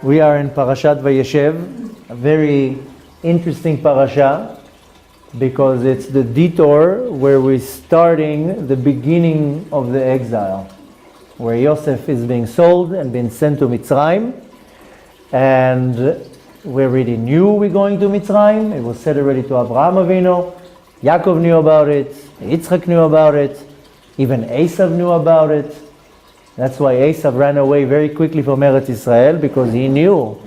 We are in Parashat Vayeishev, a very interesting parasha, because it's the detour where we're starting the beginning of the exile, where Yosef is being sold and being sent to Mitzrayim, and we already knew we're going to Mitzrayim. It was said already to Avraham Avinu. Yaakov knew about it, Yitzchak knew about it, even Esav knew about it. That's why Esav ran away very quickly from Eretz Israel, because he knew,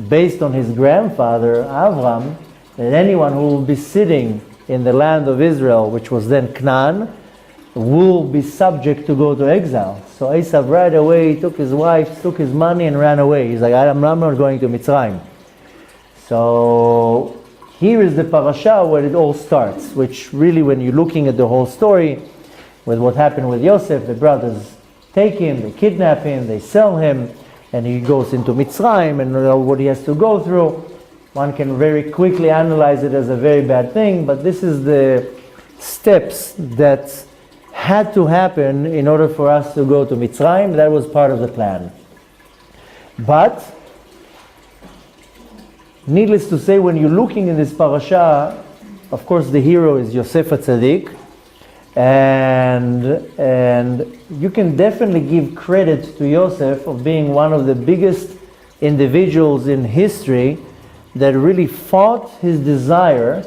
based on his grandfather Avram, that anyone who will be sitting in the land of Israel, which was then Canaan, will be subject to go to exile. So Esav right away took his wife, took his money and ran away. He's like, I'm not going to Mitzrayim. So here is the parasha where it all starts, which really, when you're looking at the whole story, with what happened with Yosef, the brothers take him, they kidnap him, they sell him, and he goes into Mitzrayim and what he has to go through. One can very quickly analyze it as a very bad thing, but this is the steps that had to happen in order for us to go to Mitzrayim. That was part of the plan. But needless to say, when you're looking in this parasha, of course the hero is Yosef HaTzadik, and you can definitely give credit to Yosef of being one of the biggest individuals in history that really fought his desire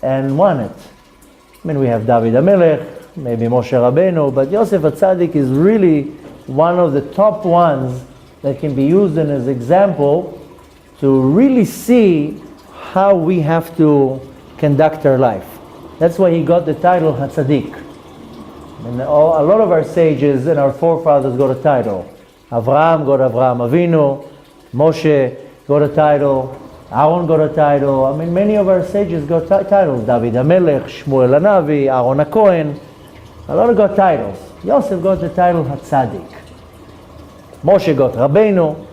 and won it. I mean, we have David HaMelech, maybe Moshe Rabbeinu, but Yosef HaTzadik is really one of the top ones that can be used as an example to really see how we have to conduct our life. That's why he got the title HaTzadik. And a lot of our sages and our forefathers got a title. Avraham got Avraham Avinu, Moshe got a title, Aaron got a title. I mean, many of our sages got titles. David HaMelech, Shmuel Hanavi, Aaron HaKohen. A lot of got titles. Yosef got the title HaTzadik. Moshe got Rabbeinu.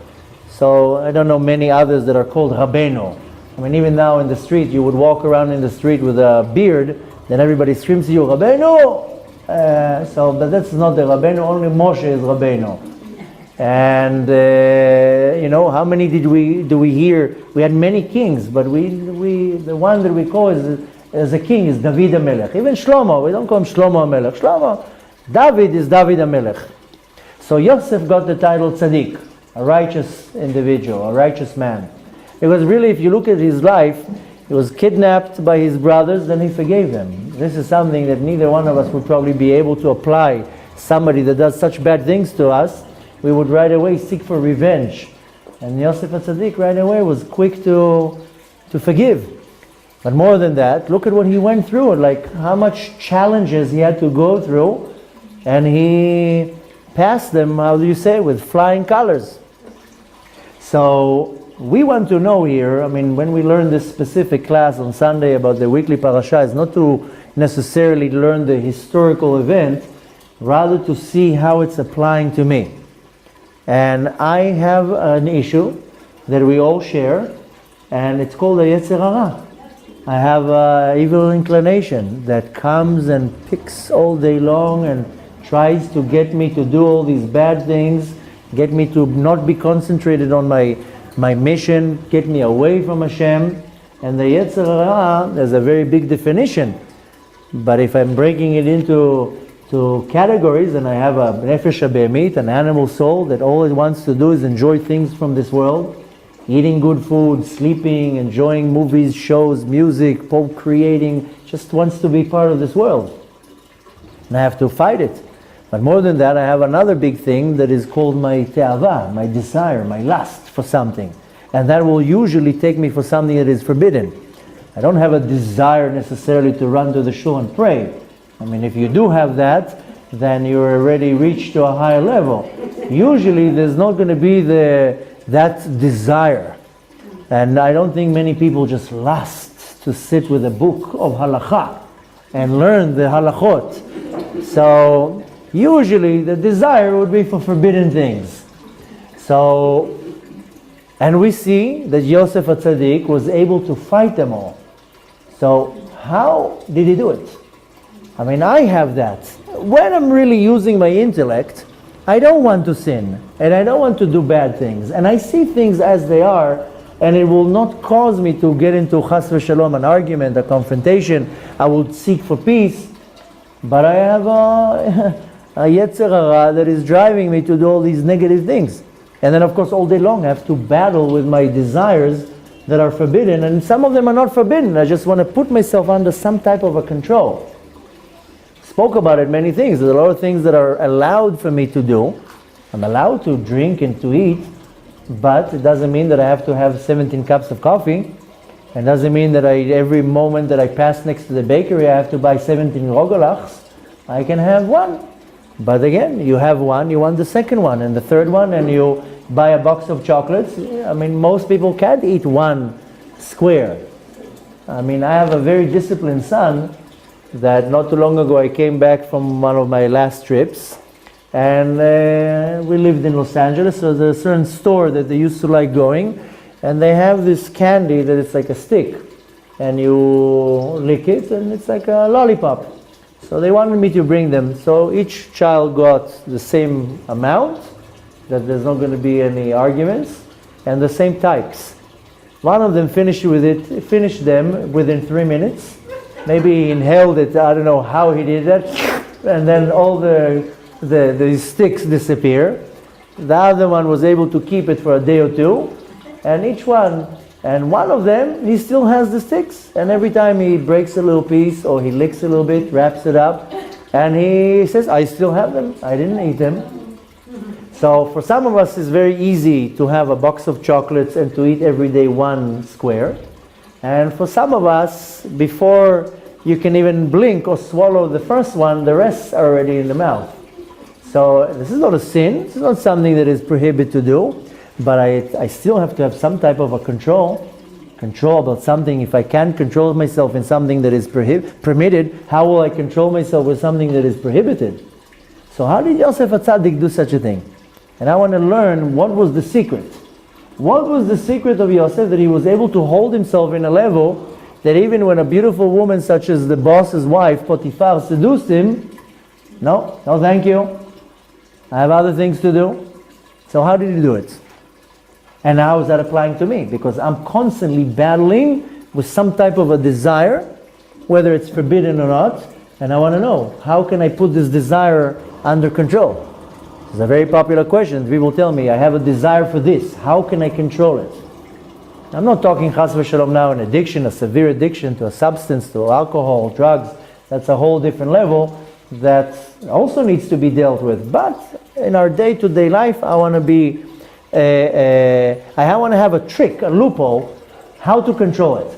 So I don't know many others that are called Rabbeinu. I mean, even now in the street, you would walk around in the street with a beard, then everybody screams to you, Rabbeinu! But that's not the Rabbeinu, only Moshe is Rabbeinu. And, how many do we hear? We had many kings, but the one that we call as a king is David HaMelech. Even Shlomo, we don't call him Shlomo HaMelech. Shlomo, David is David HaMelech. So Yosef got the title Tzadik, a righteous individual, a righteous man. Because really, if you look at his life, he was kidnapped by his brothers, then he forgave them. This is something that neither one of us would probably be able to apply. Somebody that does such bad things to us, we would right away seek for revenge. And Yosef HaTzadik right away was quick to forgive. But more than that, look at what he went through, like how much challenges he had to go through, and he passed them, how do you say, with flying colors. So we want to know here, I mean, when we learn this specific class on Sunday about the weekly parasha, is not to necessarily learn the historical event, rather to see how it's applying to me. And I have an issue that we all share, and it's called a Yetzer Hara. I have an evil inclination that comes and picks all day long and tries to get me to do all these bad things, get me to not be concentrated on my mission, get me away from Hashem. And the Yetzer Hara, there's a very big definition. But if I'm breaking it into categories, and I have a nefesh habehemit, an animal soul that all it wants to do is enjoy things from this world, eating good food, sleeping, enjoying movies, shows, music, creating, just wants to be part of this world. And I have to fight it. But more than that, I have another big thing that is called my te'ava, my desire, my lust for something. And that will usually take me for something that is forbidden. I don't have a desire necessarily to run to the shul and pray. I mean, if you do have that, then you're already reached to a higher level. Usually there's not going to be that desire. And I don't think many people just lust to sit with a book of halakha and learn the halachot. So usually the desire would be for forbidden things. So, and we see that Yosef HaTzadik was able to fight them all. So how did he do it? I mean, I have that. When I'm really using my intellect, I don't want to sin, and I don't want to do bad things, and I see things as they are, and it will not cause me to get into chas v'shalom, an argument, a confrontation. I will seek for peace, but I have a yetzer hara that is driving me to do all these negative things. And then of course all day long I have to battle with my desires that are forbidden, and some of them are not forbidden. I just want to put myself under some type of a control. Spoke about it, many things. There's a lot of things that are allowed for me to do. I'm allowed to drink and to eat, but it doesn't mean that I have to have 17 cups of coffee. It doesn't mean that every moment that I pass next to the bakery I have to buy 17 rogolachs. I can have one. But again, you have one, you want the second one and the third one, and you buy a box of chocolates. I mean, most people can't eat one square. I mean, I have a very disciplined son that not too long ago I came back from one of my last trips, and we lived in Los Angeles, so there's a certain store that they used to like going, and they have this candy that it's like a stick, and you lick it and it's like a lollipop. So they wanted me to bring them, so each child got the same amount, that there's not going to be any arguments, and the same types. One of them finished them within 3 minutes. Maybe he inhaled it, I don't know how he did that, and then all the sticks disappear. The other one was able to keep it for a day or two, and one of them, he still has the sticks, and every time he breaks a little piece or he licks a little bit, wraps it up, and he says, I still have them, I didn't eat them. So for some of us it's very easy to have a box of chocolates and to eat every day one square. And for some of us, before you can even blink or swallow the first one, the rest are already in the mouth. So this is not a sin, this is not something that is prohibited to do, but I still have to have some type of a control about something. If I can't control myself in something that is permitted, how will I control myself with something that is prohibited? So how did Yosef HaTzadik do such a thing? And I want to learn what was the secret. What was the secret of Yosef that he was able to hold himself in a level that even when a beautiful woman such as the boss's wife, Potiphar, seduced him, no thank you, I have other things to do. So how did he do it? And how is that applying to me? Because I'm constantly battling with some type of a desire, whether it's forbidden or not, and I want to know, how can I put this desire under control? It's a very popular question. People tell me, I have a desire for this. How can I control it? I'm not talking chas v'shalom now an addiction, a severe addiction to a substance, to alcohol, drugs. That's a whole different level that also needs to be dealt with. But in our day-to-day life, I want to have a trick, a loophole, how to control it.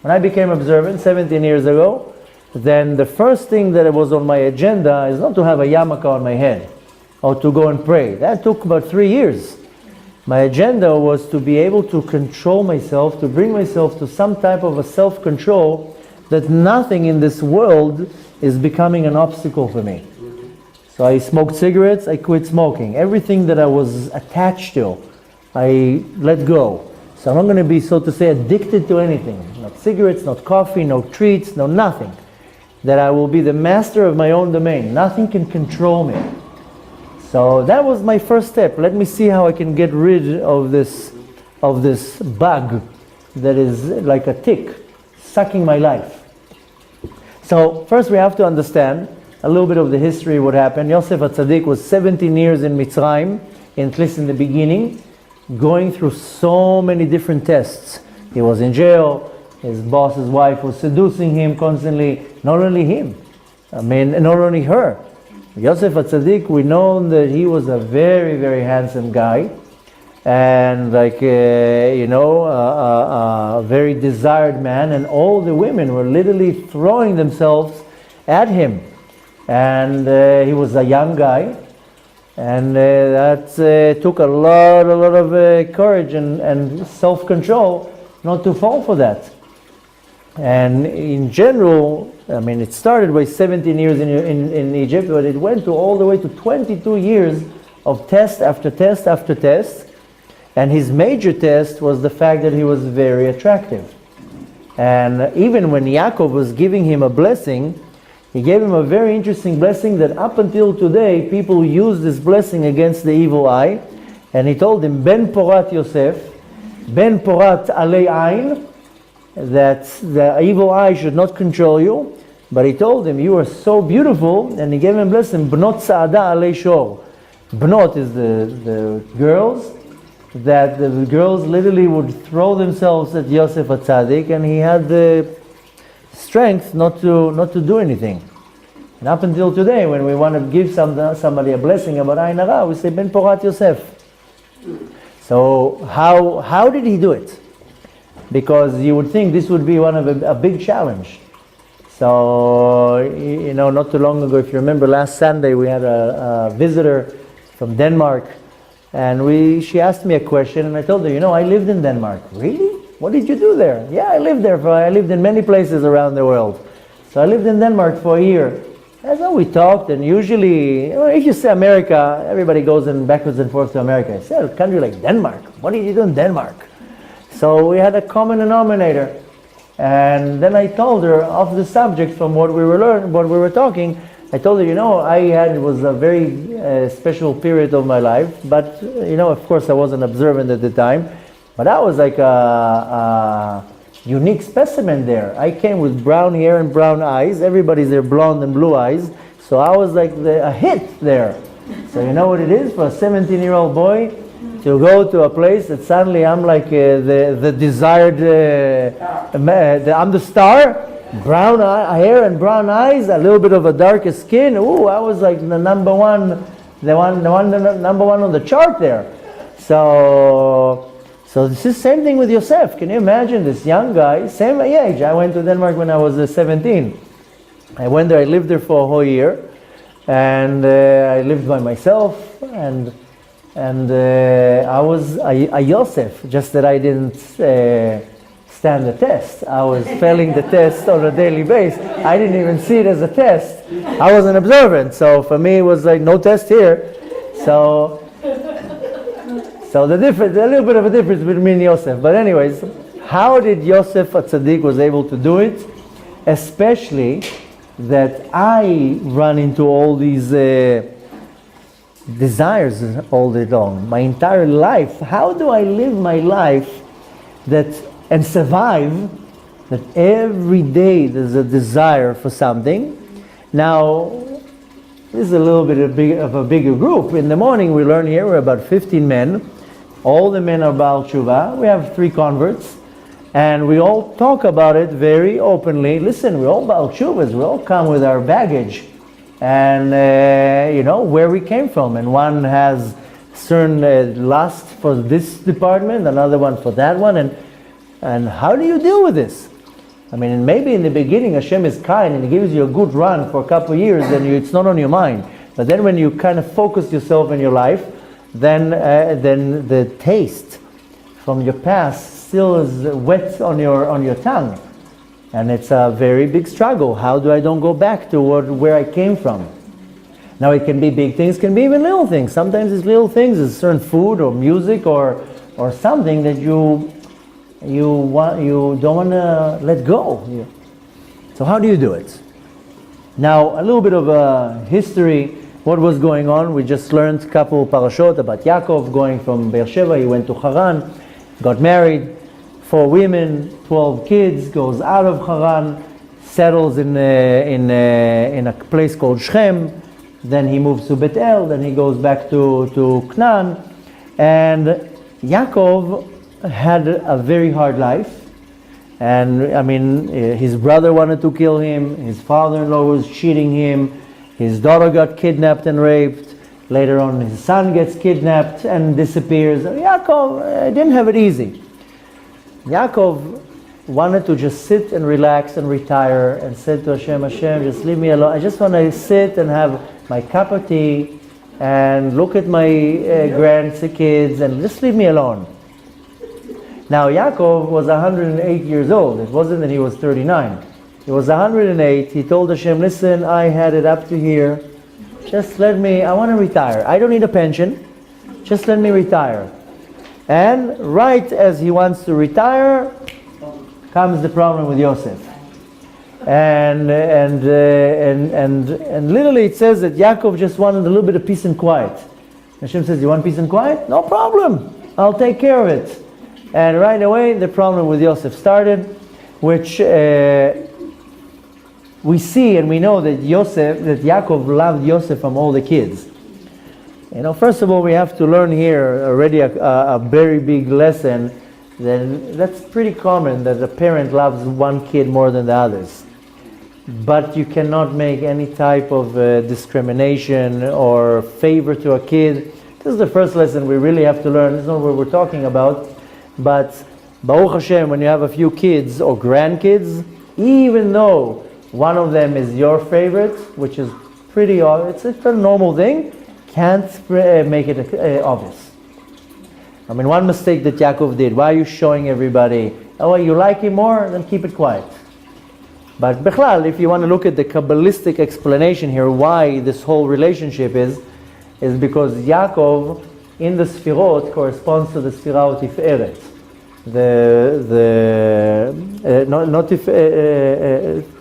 When I became observant 17 years ago, then the first thing that was on my agenda is not to have a yarmulke on my head or to go and pray. That took about 3 years. My agenda was to be able to control myself, to bring myself to some type of a self-control that nothing in this world is becoming an obstacle for me. So I smoked cigarettes, I quit smoking. Everything that I was attached to, I let go. So I'm not going to be, so to say, addicted to anything. Not cigarettes, not coffee, no treats, no nothing. That I will be the master of my own domain. Nothing can control me. So that was my first step. Let me see how I can get rid of this bug that is like a tick, sucking my life. So first we have to understand a little bit of the history, what happened. Yosef HaTzadik was 17 years in Mitzrayim, at least in the beginning, going through so many different tests. He was in jail, his boss's wife was seducing him constantly, not only him, not only her. Yosef HaTzadik, we know that he was a very, very handsome guy, and a very desired man, and all the women were literally throwing themselves at him. And he was a young guy, and that took a lot of courage and self-control not to fall for that. And in general, it started with 17 years in Egypt, but it went all the way to 22 years of test after test after test. And his major test was the fact that he was very attractive. And even when Yaakov was giving him a blessing, he gave him a very interesting blessing that up until today, people use this blessing against the evil eye. And he told him, Ben Porat Yosef, Ben Porat Alei Ain, that the evil eye should not control you. But he told him, you are so beautiful, and he gave him a blessing, Bnot Saada Alei Shor. Bnot is the girls, that the girls literally would throw themselves at Yosef HaTzadik, and he had the strength not to do anything. And up until today, when we want to give somebody a blessing about Ain Hara, we say, Ben Porat Yosef. So how did he do it? Because you would think this would be one of a big challenge. So, not too long ago, if you remember, last Sunday we had a visitor from Denmark, and she asked me a question, and I told her, I lived in Denmark. Really? What did you do there? Yeah, I lived there. I lived in many places around the world. So I lived in Denmark for a year. And so we talked, and usually, if you say America, everybody goes backwards and forth to America. I said, a country like Denmark, what did you do in Denmark? So we had a common denominator. And then I told her off the subject from what we were talking. I told her, it was a very special period of my life, but of course I wasn't observant at the time. But I was like a unique specimen there. I came with brown hair and brown eyes. Everybody's there blonde and blue eyes. So I was like a hit there. So you know what it is for a 17-year-old boy to go to a place that suddenly I'm like the desired, I'm the star, brown hair and brown eyes, a little bit of a darker skin. Ooh, I was like the number one on the chart there. So this is same thing with Yosef. Can you imagine this young guy, same age? I went to Denmark when I was 17. I went there, I lived there for a whole year, and I lived by myself, and I was a Yosef, just that I didn't stand the test. I was failing the test on a daily basis. I didn't even see it as a test. I wasn't observant, so for me it was like no test here. So the difference, a little bit of a difference between me and Yosef. But anyways, how did Yosef HaTzadik was able to do it? Especially that I run into all these desires all day long, my entire life. How do I live my life and survive that every day there's a desire for something? Now, this is a little bit of a bigger group. In the morning we learn here, we're about 15 men. All the men are Baal Tshuva. We have 3 converts. And we all talk about it very openly. Listen, we're all Baal Tshuvas. We all come with our baggage. And, where we came from. And one has certain lust for this department, another one for that one. And how do you deal with this? I mean, and maybe in the beginning Hashem is kind and He gives you a good run for a couple of years and it's not on your mind. But then when you kind of focus yourself in your life, then the taste from your past still is wet on your tongue. And it's a very big struggle. How do I don't go back to where I came from? Now it can be big things, can be even little things. Sometimes it's little things, it's certain food or music or something that you don't want to let go. So how do you do it? Now a little bit of a history. What was going on? We just learned a couple parashot about Yaakov going from Vayeishev. He went to Haran, got married, 4 women, 12 kids, goes out of Haran, settles in a place called Shechem. Then he moves to Bet El. Then he goes back to Canaan. And Yaakov had a very hard life. And I mean, his brother wanted to kill him. His father-in-law was cheating him. His daughter got kidnapped and raped. Later on, his son gets kidnapped and disappears. Yaakov didn't have it easy. Yaakov wanted to just sit and relax and retire and said to Hashem, Hashem, just leave me alone. I just want to sit and have my cup of tea and look at my grandkids and just leave me alone. Now, Yaakov was 108 years old. It wasn't that he was 39. He was 108. He told Hashem, listen, I had it up to here. Just let me, I want to retire. I don't need a pension. Just let me retire. And right as he wants to retire, comes the problem with Yosef. And literally it says that Yaakov just wanted a little bit of peace and quiet. Hashem says, you want peace and quiet? No problem. I'll take care of it. And right away the problem with Yosef started, which we see and we know that Yaakov loved Yosef from all the kids. You know, first of all, we have to learn here already a very big lesson. That's pretty common that a parent loves one kid more than the others. But you cannot make any type of discrimination or favor to a kid. This is the first lesson we really have to learn. This is not what we're talking about. But Baruch Hashem, when you have a few kids or grandkids, even though one of them is your favorite, which is pretty obvious, it's a normal thing, can't make it obvious. I mean, one mistake that Yaakov did, why are you showing everybody? Oh, you like him more? Then keep it quiet. But Bechlal, if you want to look at the Kabbalistic explanation here, why this whole relationship is because Yaakov in the Sfirot corresponds to the Sfirah of Tiferet.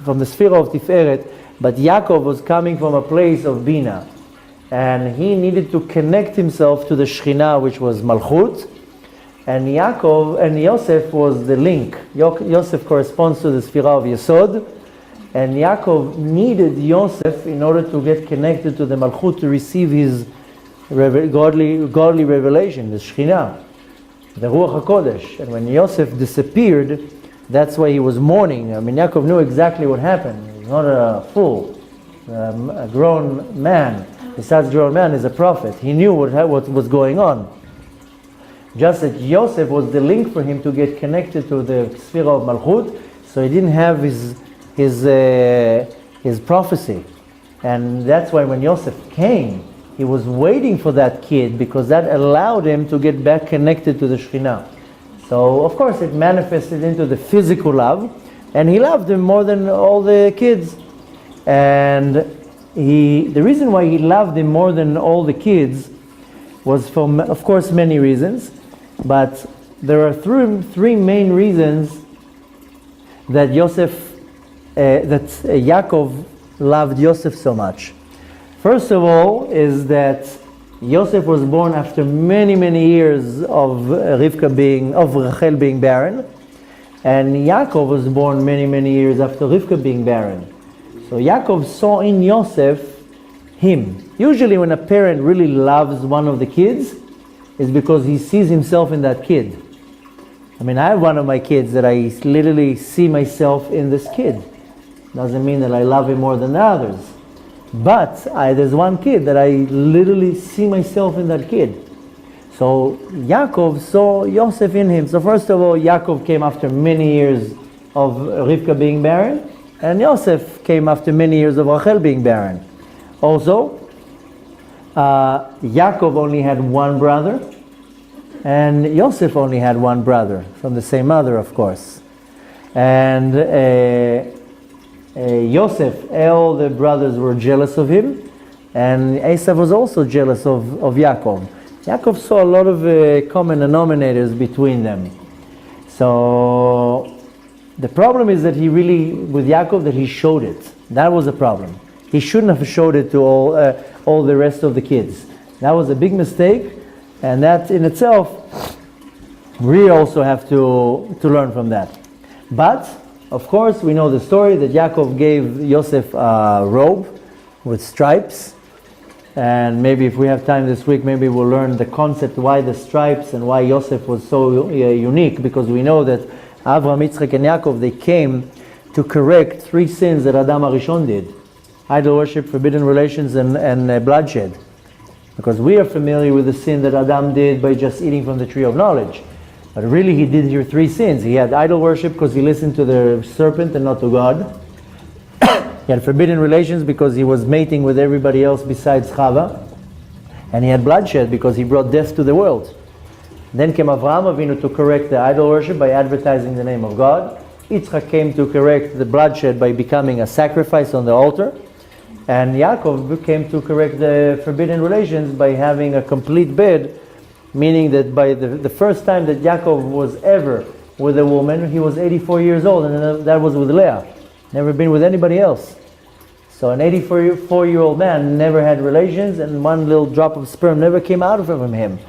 From the Sfirah of Tiferet, but Yaakov was coming from a place of Bina. And he needed to connect himself to the Shekhinah, which was Malchut. And Yosef was the link. Yosef corresponds to the Sfirah of Yesod. And Yaakov needed Yosef in order to get connected to the Malchut to receive his godly revelation, the Shekhinah, the Ruach HaKodesh. And when Yosef disappeared, that's why he was mourning. I mean, Yaakov knew exactly what happened. He was not a fool, a grown man. Besides grown man is a prophet. He knew what was going on. Just that Yosef was the link for him to get connected to the Sfirah of Malchut, so he didn't have his prophecy. And that's why when Yosef came, he was waiting for that kid, because that allowed him to get back connected to the Shekhinah. So of course it manifested into the physical love, and he loved him more than all the kids. And the reason why he loved him more than all the kids was for, of course, many reasons, but there are three main reasons that Yaakov loved Yosef so much. First of all is that Yosef was born after many years of Rachel being barren, and Yaakov was born many years after Rivka being barren. So Yaakov saw in Yosef him. Usually when a parent really loves one of the kids, it's because he sees himself in that kid. I mean, I have one of my kids that I literally see myself in this kid. Doesn't mean that I love him more than the others. But there's one kid that I literally see myself in that kid. So Yaakov saw Yosef in him. So first of all, Yaakov came after many years of Rivka being barren, and Yosef came after many years of Rachel being barren. Also, Yaakov only had one brother, and Yosef only had one brother, from the same mother, of course. And Yosef, all the brothers were jealous of him, and Esav was also jealous of Yaakov. Yaakov saw a lot of common denominators between them. So the problem is that with Yaakov, that he showed it. That was a problem. He shouldn't have showed it to all the rest of the kids. That was a big mistake, and that in itself, we also have to learn from that. But, of course, we know the story that Yaakov gave Yosef a robe with stripes, and maybe if we have time this week, maybe we'll learn the concept why the stripes and why Yosef was so unique, because we know that Avraham, Yitzchak, and Yaakov, they came to correct 3 sins that Adam HaRishon did: idol worship, forbidden relations, and bloodshed. Because we are familiar with the sin that Adam did by just eating from the tree of knowledge. But really he did here 3 sins. He had idol worship because he listened to the serpent and not to God. He had forbidden relations because he was mating with everybody else besides Chava. And he had bloodshed because he brought death to the world. Then came Avraham Avinu to correct the idol worship by advertising the name of God. Yitzchak came to correct the bloodshed by becoming a sacrifice on the altar. And Yaakov came to correct the forbidden relations by having a complete bed, meaning that by the first time that Yaakov was ever with a woman, he was 84 years old, and that was with Leah. never been with anybody else. So an 84-year-old man never had relations, and one little drop of sperm never came out from him.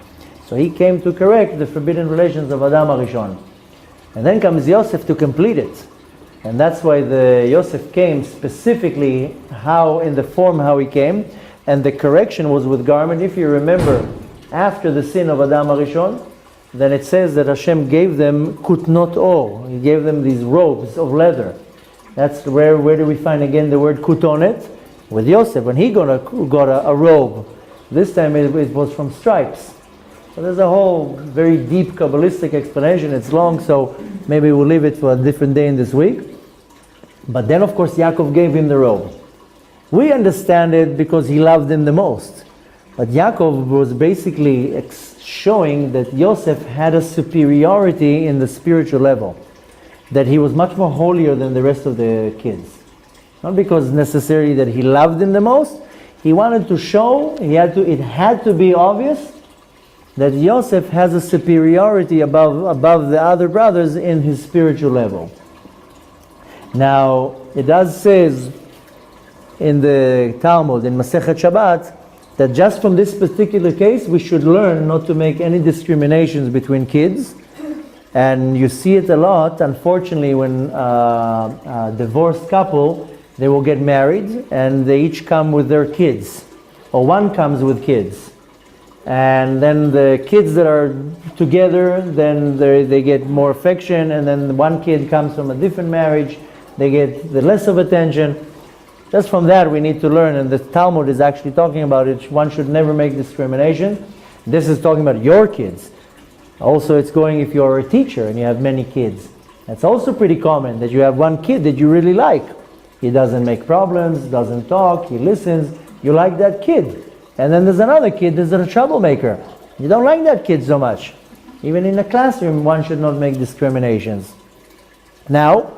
So he came to correct the forbidden relations of Adam HaRishon. And then comes Yosef to complete it. And that's why the Yosef came specifically in the form how he came. And the correction was with garment. If you remember, after the sin of Adam HaRishon, then it says that Hashem gave them kutnot or. He gave them these robes of leather. That's where do we find again the word kutonet? With Yosef, when he got a robe. This time it was from stripes. So there's a whole very deep Kabbalistic explanation. It's long, so maybe we'll leave it for a different day in this week. But then of course Yaakov gave him the robe. We understand it because he loved him the most. But Yaakov was basically showing that Yosef had a superiority in the spiritual level. That he was much more holier than the rest of the kids. Not because necessarily that he loved him the most. He wanted to show, it had to be obvious that Yosef has a superiority above the other brothers in his spiritual level. Now, it does says in the Talmud, in Masechet Shabbat, that just from this particular case, we should learn not to make any discriminations between kids. And you see it a lot, unfortunately, when a divorced couple, they will get married and they each come with their kids. Or one comes with kids. And then the kids that are together, then they get more affection, and then one kid comes from a different marriage, they get the less of attention. Just from that we need to learn, and the Talmud is actually talking about it. One should never make discrimination. This is talking about your kids. Also, it's going if you're a teacher and you have many kids. That's also pretty common, that you have one kid that you really like. He doesn't make problems, doesn't talk, he listens. You like that kid. And then there's another kid that's a troublemaker. You don't like that kid so much. Even in a classroom, one should not make discriminations. Now,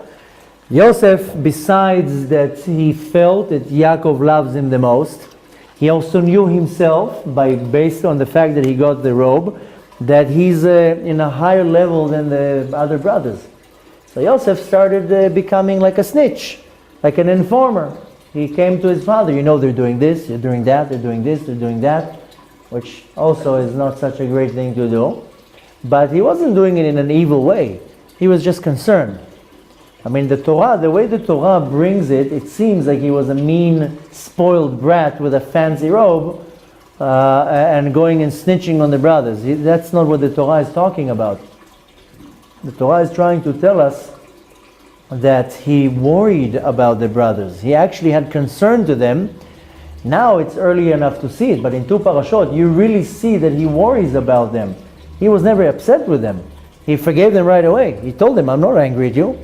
Yosef, besides that he felt that Yaakov loves him the most, he also knew himself, based on the fact that he got the robe, that he's in a higher level than the other brothers. So Yosef started becoming like a snitch, like an informer. He came to his father, they're doing this, they're doing that, they're doing this, they're doing that, which also is not such a great thing to do. But he wasn't doing it in an evil way. He was just concerned. The way the Torah brings it, it seems like he was a mean, spoiled brat with a fancy robe and going and snitching on the brothers. That's not what the Torah is talking about. The Torah is trying to tell us that he worried about the brothers. He actually had concern to them. Now it's early enough to see it, but in two parashot, you really see that he worries about them. He was never upset with them. He forgave them right away. He told them, I'm not angry at you.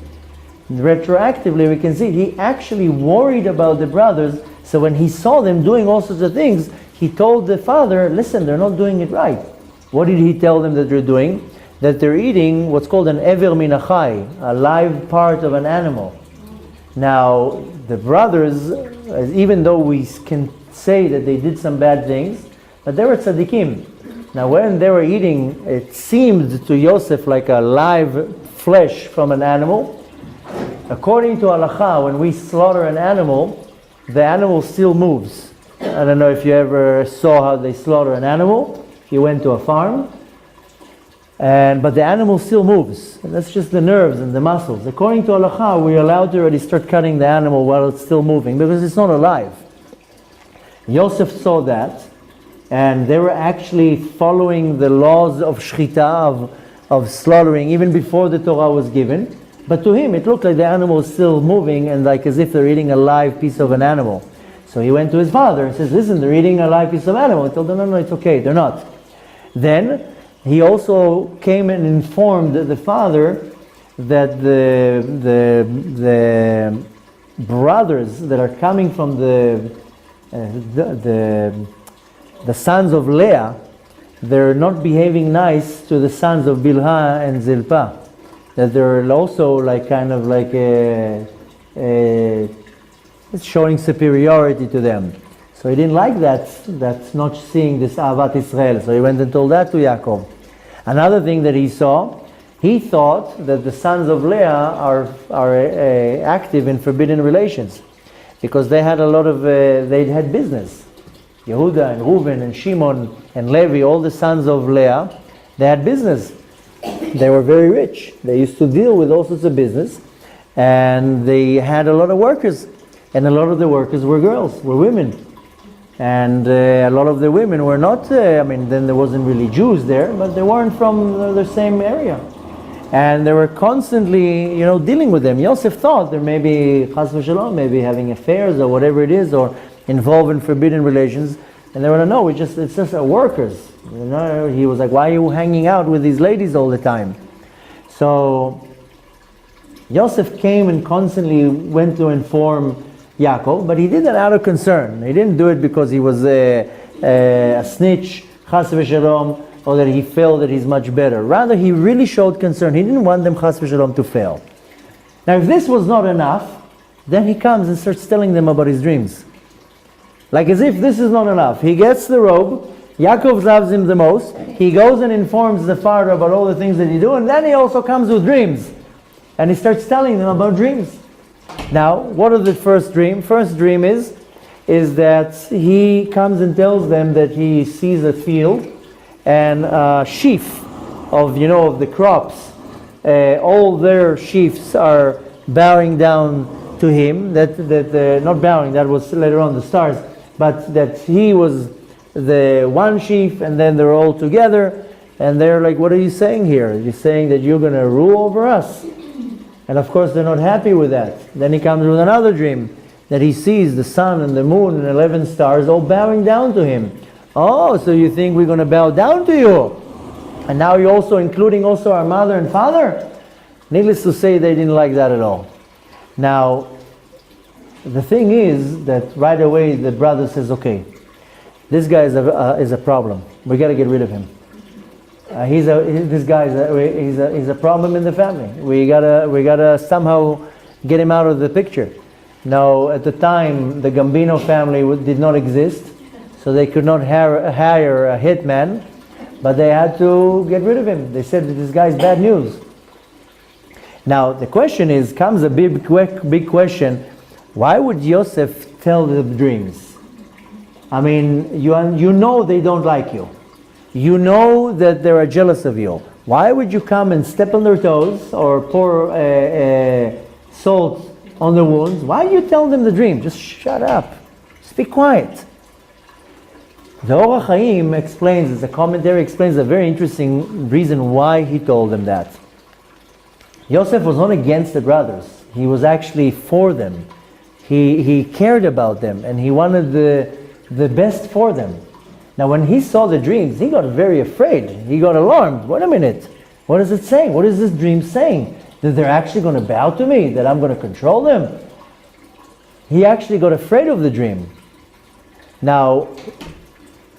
Retroactively, we can see he actually worried about the brothers. So when he saw them doing all sorts of things, he told the father, listen, they're not doing it right. What did he tell them that they're doing? That they're eating what's called an ever min achai, a live part of an animal. Now, the brothers, even though we can say that they did some bad things, but they were tzaddikim. Now, when they were eating, it seemed to Yosef like a live flesh from an animal. According to halacha, when we slaughter an animal, the animal still moves. I don't know if you ever saw how they slaughter an animal. If you went to a farm, but the animal still moves. And that's just the nerves and the muscles. According to halacha, we're allowed to already start cutting the animal while it's still moving because it's not alive. Yosef saw that, and they were actually following the laws of shchita, of slaughtering, even before the Torah was given. But to him, it looked like the animal was still moving and like as if they're eating a live piece of an animal. So he went to his father and says, listen, they're eating a live piece of animal. He told them, no, it's okay, they're not. Then he also came and informed the father that the brothers that are coming from the sons of Leah, they're not behaving nice to the sons of Bilhah and Zilpah. That they're also it's showing superiority to them. So he didn't like that not seeing this Ahavat Israel. So he went and told that to Yaakov. Another thing that he saw he thought that the sons of Leah are active in forbidden relations, because they had they had business. Yehuda and Reuven and Shimon and Levi, all the sons of Leah, they had business. They were very rich. They used to deal with all sorts of business, and they had a lot of workers, and a lot of the workers were girls, were women. And a lot of the women were not, then there wasn't really Jews there, but they weren't from the same area. And they were constantly, dealing with them. Yosef thought there may be, chas v'shalom, maybe having affairs or whatever it is, or involved in forbidden relations. And they were like, no, it's just workers. He was like, why are you hanging out with these ladies all the time? So Yosef came and constantly went to inform Yaakov, but he did that out of concern. He didn't do it because he was a snitch, chas v'shalom, or that he felt that he's much better. Rather, he really showed concern. He didn't want them, chas v'shalom, to fail. Now, if this was not enough, then he comes and starts telling them about his dreams. Like as if this is not enough. He gets the robe, Yaakov loves him the most, he goes and informs the father about all the things that he do, and then he also comes with dreams. And he starts telling them about dreams. Now, what is the first dream? First dream is that he comes and tells them that he sees a field and a sheaf of the crops. All their sheaves are bowing down to him. Not bowing, that was later on the stars, but that he was the one sheaf, and then they're all together, and they're like, what are you saying here? You're saying that you're going to rule over us? And of course they're not happy with that. Then he comes with another dream, that he sees the sun and the moon and 11 stars all bowing down to him. Oh, so you think we're going to bow down to you? And now you're also including also our mother and father? Needless to say, they didn't like that at all. Now, the thing is that right away the brother says, okay, this guy is a problem. We got to get rid of him. He's a problem in the family. We gotta somehow get him out of the picture. Now, at the time, the Gambino family did not exist, so they could not hire a hitman, but they had to get rid of him. They said that this guy is bad news. Now, the question comes a big question. Why would Yosef tell the dreams? I mean, you know they don't like you. You know that they are jealous of you. Why would you come and step on their toes or pour salt on the wounds? Why do you tell them the dream? Just shut up. Just be quiet. The Or HaChaim explains, the commentary explains a very interesting reason why he told them that. Yosef was not against the brothers. He was actually for them. He cared about them, and he wanted the best for them. Now, when he saw the dreams, he got very afraid. He got alarmed. Wait a minute. What is it saying? What is this dream saying? That they're actually going to bow to me? That I'm going to control them? He actually got afraid of the dream. Now,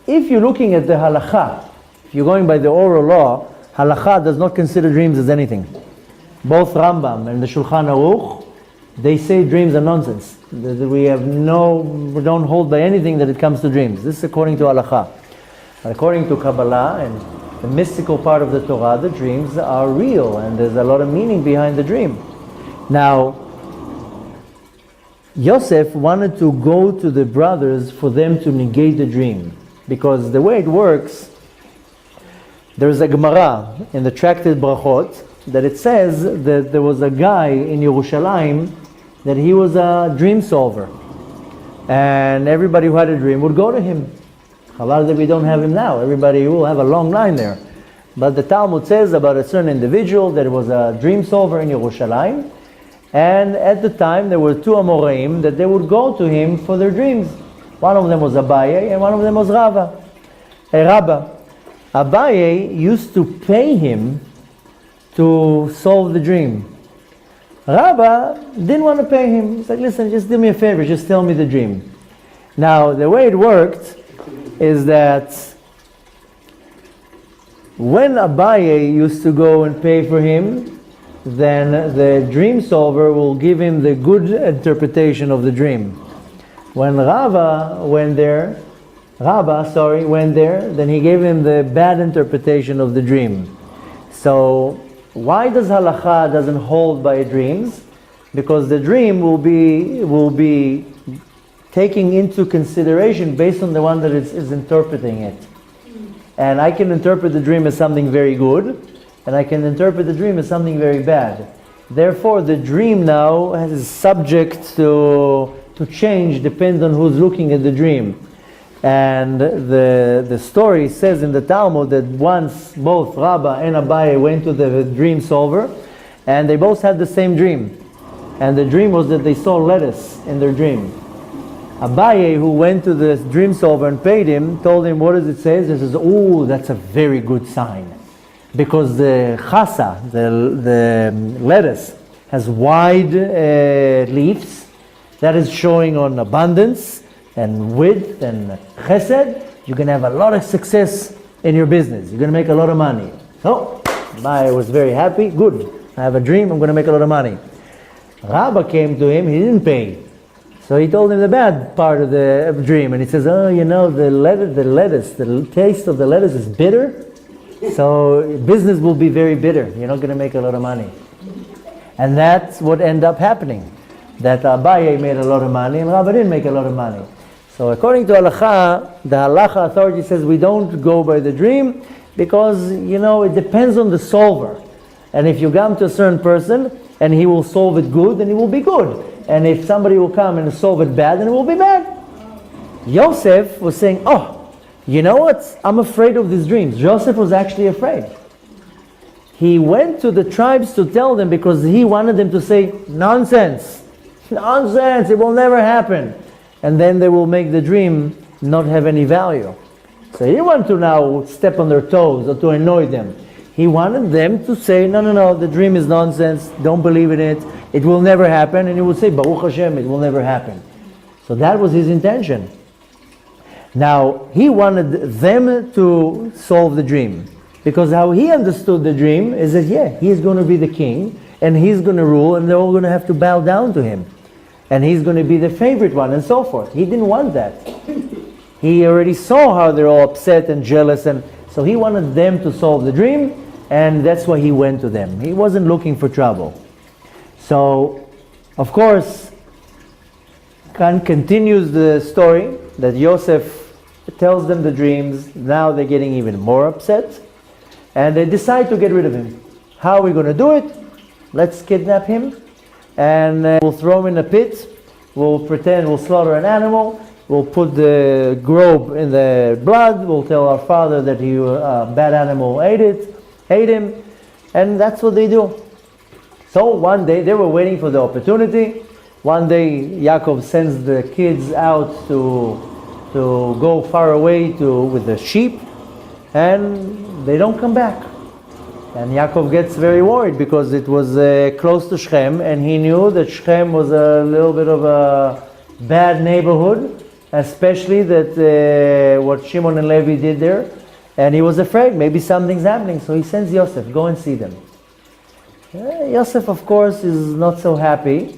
if you're looking at the halakha, if you're going by the oral law, halakha does not consider dreams as anything. Both Rambam and the Shulchan Aruch, they say dreams are nonsense. We don't hold by anything that it comes to dreams. This is according to halakha. But according to Kabbalah and the mystical part of the Torah, the dreams are real, and there's a lot of meaning behind the dream. Now, Yosef wanted to go to the brothers for them to negate the dream, because the way it works, there's a Gemara in the Tractate Brachot that it says that there was a guy in Yerushalayim that he was a dream solver, and everybody who had a dream would go to him. Halal that we don't have him now. Everybody will have a long line there. But the Talmud says about a certain individual that was a dream solver in Yerushalayim, and at the time there were two Amoraim that they would go to him for their dreams. One of them was Abaye and one of them was Rabba. Abaye used to pay him to solve the dream. Rabba didn't want to pay him. He's like, listen, just do me a favor, just tell me the dream. Now, the way it worked is that when Abaye used to go and pay for him, then the dream solver will give him the good interpretation of the dream. When Rabba went there, then he gave him the bad interpretation of the dream. So why does halacha doesn't hold by dreams? Because the dream will be taking into consideration based on the one that is interpreting it. And I can interpret the dream as something very good, and I can interpret the dream as something very bad. Therefore, the dream now is subject to change, depends on who's looking at the dream. And the story says in the Talmud that once both Rabbi and Abaye went to the dream solver, and they both had the same dream. And the dream was that they saw lettuce in their dream. Abaye, who went to the dream solver and paid him, told him, what does it say? He says, oh, that's a very good sign. Because the chasa, the lettuce, has wide leaves. That is showing on abundance and width and chesed. You're going to have a lot of success in your business. You're going to make a lot of money. So, Abaye was very happy. Good. I have a dream. I'm going to make a lot of money. Rabbi came to him. He didn't pay. So he told him the bad part of the dream. And he says, oh, you know, the lettuce, the taste of the lettuce is bitter. So business will be very bitter. You're not going to make a lot of money. And that's what ended up happening. That Abaye made a lot of money and Rabbi didn't make a lot of money. So according to halacha, the halacha authority says we don't go by the dream because, you know, it depends on the solver. And if you come to a certain person and he will solve it good, then it will be good. And if somebody will come and solve it bad, then it will be bad. Yosef was saying, oh, you know what? I'm afraid of these dreams. Joseph was actually afraid. He went to the tribes to tell them because he wanted them to say, nonsense, nonsense, it will never happen. And then they will make the dream not have any value. So he didn't want to now step on their toes or to annoy them. He wanted them to say, no, the dream is nonsense, don't believe in it, it will never happen. And he would say, Baruch Hashem, it will never happen. So that was his intention. Now, he wanted them to solve the dream. Because how he understood the dream is that, yeah, he's going to be the king, and he's going to rule, and they're all going to have to bow down to him. And he's going to be the favorite one, and so forth. He didn't want that. He already saw how they're all upset and jealous, and so he wanted them to solve the dream, and that's why he went to them. He wasn't looking for trouble. So, of course, Khan continues the story that Yosef tells them the dreams. Now they're getting even more upset, and they decide to get rid of him. How are we going to do it? Let's kidnap him, and we'll throw him in a pit. We'll pretend we'll slaughter an animal. We'll put the robe in the blood. We'll tell our father that a bad animal ate him, and that's what they do. So one day they were waiting for the opportunity. One day Yaakov sends the kids out to go far away with the sheep, and they don't come back. And Yaakov gets very worried because it was close to Shechem, and he knew that Shechem was a little bit of a bad neighborhood, especially that what Shimon and Levi did there. And he was afraid, maybe something's happening, so he sends Yosef, go and see them. Yosef, of course, is not so happy.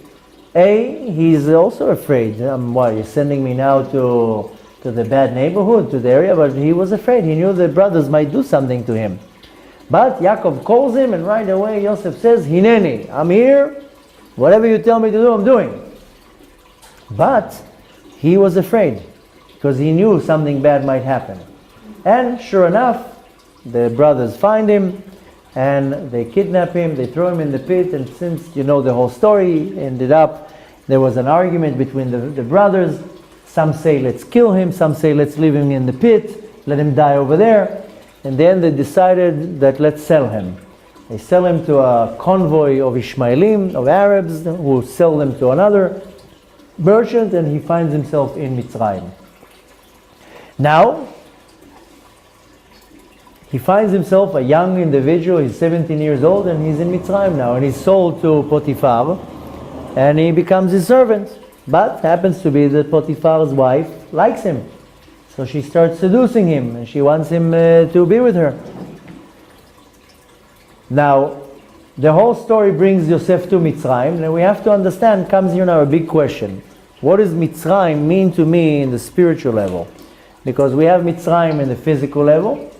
He's also afraid. Why, you're sending me now to the bad neighborhood, to the area? But he was afraid. He knew the brothers might do something to him. But Yaakov calls him, and right away Yosef says, Hineni, I'm here. Whatever you tell me to do, I'm doing. But he was afraid because he knew something bad might happen. And sure enough, the brothers find him, and they kidnap him, they throw him in the pit, and since you know the whole story, ended up, there was an argument between the brothers. Some say, let's kill him, some say, let's leave him in the pit, let him die over there. And then they decided that let's sell him. They sell him to a convoy of Ishmaelim, of Arabs, who sell them to another merchant, and he finds himself in Mitzrayim. Now, he finds himself a young individual, he's 17 years old, and he's in Mitzrayim now, and he's sold to Potiphar, and he becomes his servant. But happens to be that Potiphar's wife likes him. So she starts seducing him, and she wants him to be with her. Now, the whole story brings Yosef to Mitzrayim, and we have to understand, comes here now a big question. What does Mitzrayim mean to me in the spiritual level? Because we have Mitzrayim in the physical level,